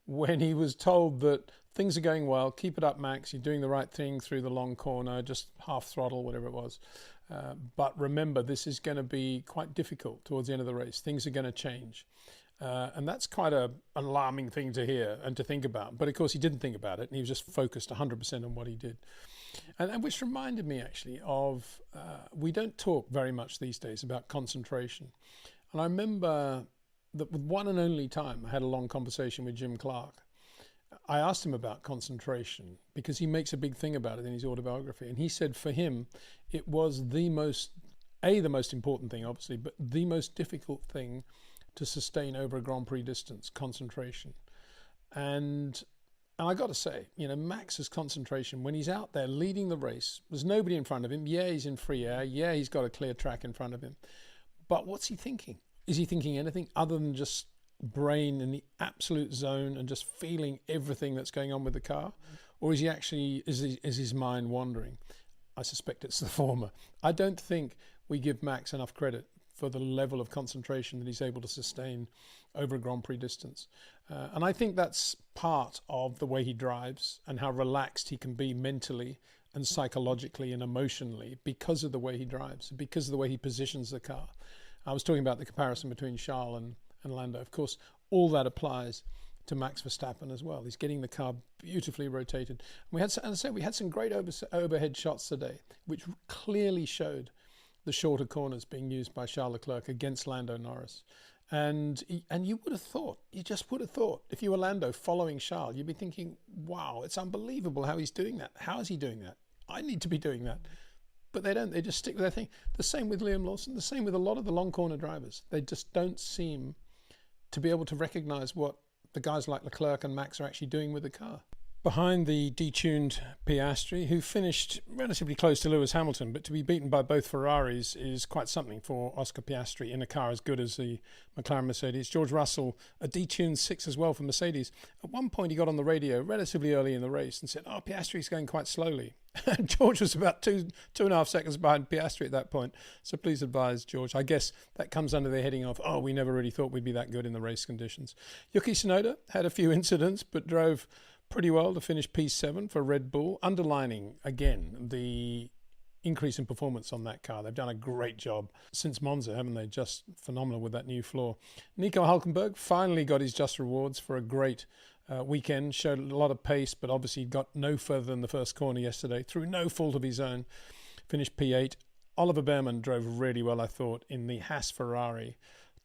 when he was told that things are going well, keep it up, Max, you're doing the right thing through the long corner, just half throttle, whatever it was. But remember, this is going to be quite difficult towards the end of the race. Things are going to change. And that's quite an alarming thing to hear and to think about. But of course, he didn't think about it, and he was just focused 100% on what he did. And which reminded me, actually, of we don't talk very much these days about concentration. And I remember that with one and only time I had a long conversation with Jim Clark. I asked him about concentration because he makes a big thing about it in his autobiography. And he said for him, it was the most important thing, obviously, but the most difficult thing to sustain over a Grand Prix distance, concentration. And I got to say, Max's concentration, when he's out there leading the race, there's nobody in front of him. Yeah, he's in free air. Yeah, he's got a clear track in front of him. But what's he thinking? Is he thinking anything other than just brain in the absolute zone and just feeling everything that's going on with the car? Or is he actually, is his mind wandering? I suspect it's the former. I don't think we give Max enough credit for the level of concentration that he's able to sustain over a Grand Prix distance. And I think that's part of the way he drives and how relaxed he can be mentally and psychologically and emotionally because of the way he drives, because of the way he positions the car. I was talking about the comparison between Charles and Lando. Of course, all that applies to Max Verstappen as well. He's getting the car beautifully rotated. We had, as I said, we had some great overhead shots today, which clearly showed the shorter corners being used by Charles Leclerc against Lando Norris. And you would have thought, you just would have thought, if you were Lando following Charles, you'd be thinking, wow, it's unbelievable how he's doing that. How is he doing that? I need to be doing that. But they don't. They just stick with their thing. The same with Liam Lawson. The same with a lot of the long corner drivers. They just don't seem to be able to recognize what the guys like Leclerc and Max are actually doing with the car. behind the detuned Piastri, who finished relatively close to Lewis Hamilton, but to be beaten by both Ferraris is quite something for Oscar Piastri in a car as good as the McLaren-Mercedes. George Russell, a detuned 6 as well for Mercedes. At one point he got on the radio relatively early in the race and said, "Oh, Piastri's going quite slowly." George was about two and a half seconds behind Piastri at that point. So please advise George. I guess that comes under the heading of, we never really thought we'd be that good in the race conditions. Yuki Tsunoda had a few incidents, but drove pretty well to finish P7 for Red Bull, underlining, again, the increase in performance on that car. They've done a great job since Monza, haven't they? Just phenomenal with that new floor. Nico Hulkenberg finally got his just rewards for a great weekend, showed a lot of pace, but obviously got no further than the first corner yesterday through no fault of his own. Finished P8. Oliver Bearman drove really well, I thought, in the Haas-Ferrari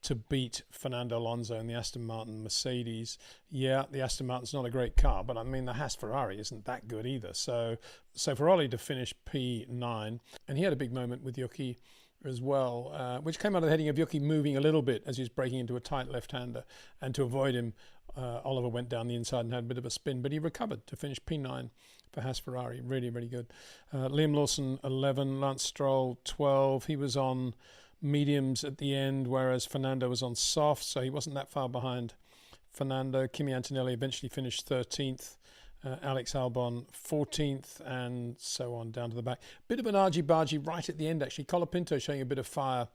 to beat Fernando Alonso in the Aston Martin-Mercedes. Yeah, the Aston Martin's not a great car, but I mean, the Haas-Ferrari isn't that good either. So for Ollie to finish P9, and he had a big moment with Yuki as well, which came out of the heading of Yuki moving a little bit as he was breaking into a tight left-hander, and to avoid him, Oliver went down the inside and had a bit of a spin, but he recovered to finish P9 for Haas-Ferrari. Really, really good. Liam Lawson, 11. Lance Stroll, 12. He was on mediums at the end, whereas Fernando was on soft, so he wasn't that far behind Fernando. Kimi Antonelli eventually finished 13th. Alex Albon 14th, and so on down to the back. Bit of an argy-bargy right at the end, actually. Colapinto showing a bit of fire.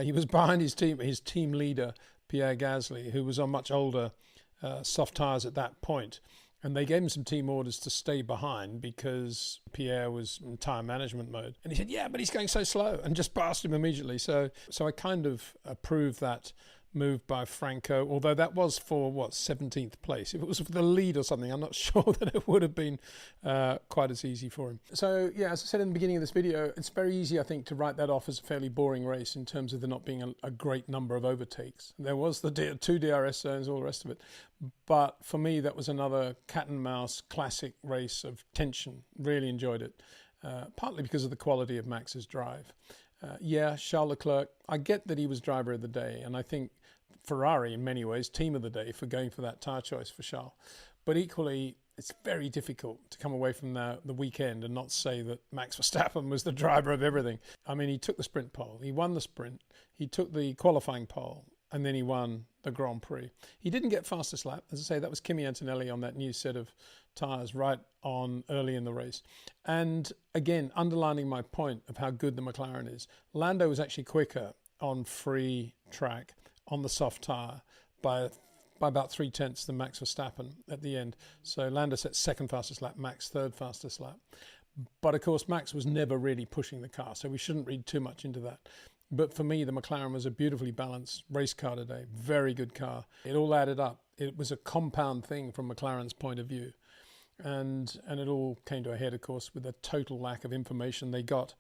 He was behind his team leader, Pierre Gasly, who was on much older soft tyres at that point. And they gave him some team orders to stay behind because Pierre was in tyre management mode. And he said, yeah, but he's going so slow, and just passed him immediately. So I kind of approved that move by Franco, although that was for, 17th place. If it was for the lead or something, I'm not sure that it would have been quite as easy for him. So, yeah, as I said in the beginning of this video, it's very easy, I think, to write that off as a fairly boring race in terms of there not being a great number of overtakes. There was the 2 DRS zones, all the rest of it. But for me, that was another cat and mouse classic race of tension. Really enjoyed it, partly because of the quality of Max's drive. Charles Leclerc, I get that he was driver of the day, and I think Ferrari, in many ways, team of the day for going for that tyre choice for Charles. But equally, it's very difficult to come away from the weekend and not say that Max Verstappen was the driver of everything. I mean, he took the sprint pole, he won the sprint, he took the qualifying pole, and then he won the Grand Prix. He didn't get fastest lap. As I say, that was Kimi Antonelli on that new set of tyres right on early in the race. And again, underlining my point of how good the McLaren is, Lando was actually quicker on free track on the soft tyre by about 3/10 than Max Verstappen at the end. So Lando set second fastest lap, Max third fastest lap. But of course, Max was never really pushing the car, so we shouldn't read too much into that. But for me, the McLaren was a beautifully balanced race car today. Very good car. It all added up. It was a compound thing from McLaren's point of view. And it all came to a head, of course, with a total lack of information they got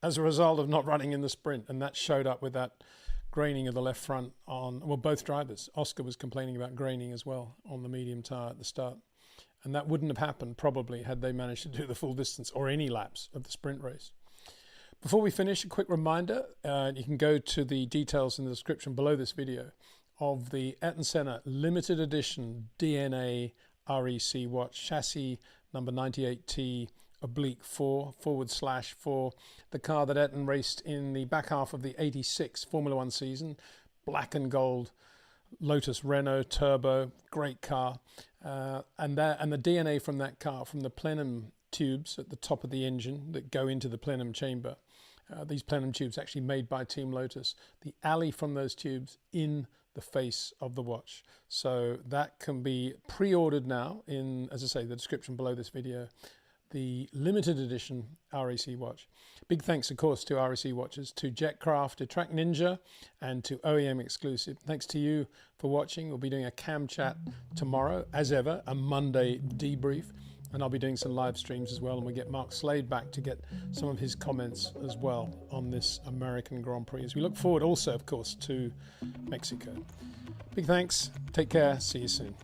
as a result of not running in the sprint. And that showed up with that graining of the left front on, both drivers. Oscar was complaining about graining as well on the medium tyre at the start. And that wouldn't have happened probably had they managed to do the full distance or any laps of the sprint race. Before we finish, a quick reminder, you can go to the details in the description below this video of the Ayrton Senna limited edition DNA REC watch, chassis number 98T/4/4, the car that Ayrton raced in the back half of the 86 Formula One season, black and gold Lotus Renault Turbo, great car. And the DNA from that car, from the plenum tubes at the top of the engine that go into the plenum chamber, these plenum tubes actually made by Team Lotus, the alley from those tubes in the face of the watch. So that can be pre-ordered now in, as I say, the description below this video, the limited edition REC watch. Big thanks, of course, to REC watches, to Jetcraft, to Track Ninja, and to OEM Exclusive. Thanks to you for watching. We'll be doing a cam chat tomorrow, as ever, a Monday debrief. And I'll be doing some live streams as well, and we'll get Mark Slade back to get some of his comments as well on this American Grand Prix, as we look forward also, of course, to Mexico. Big thanks. Take care. See you soon.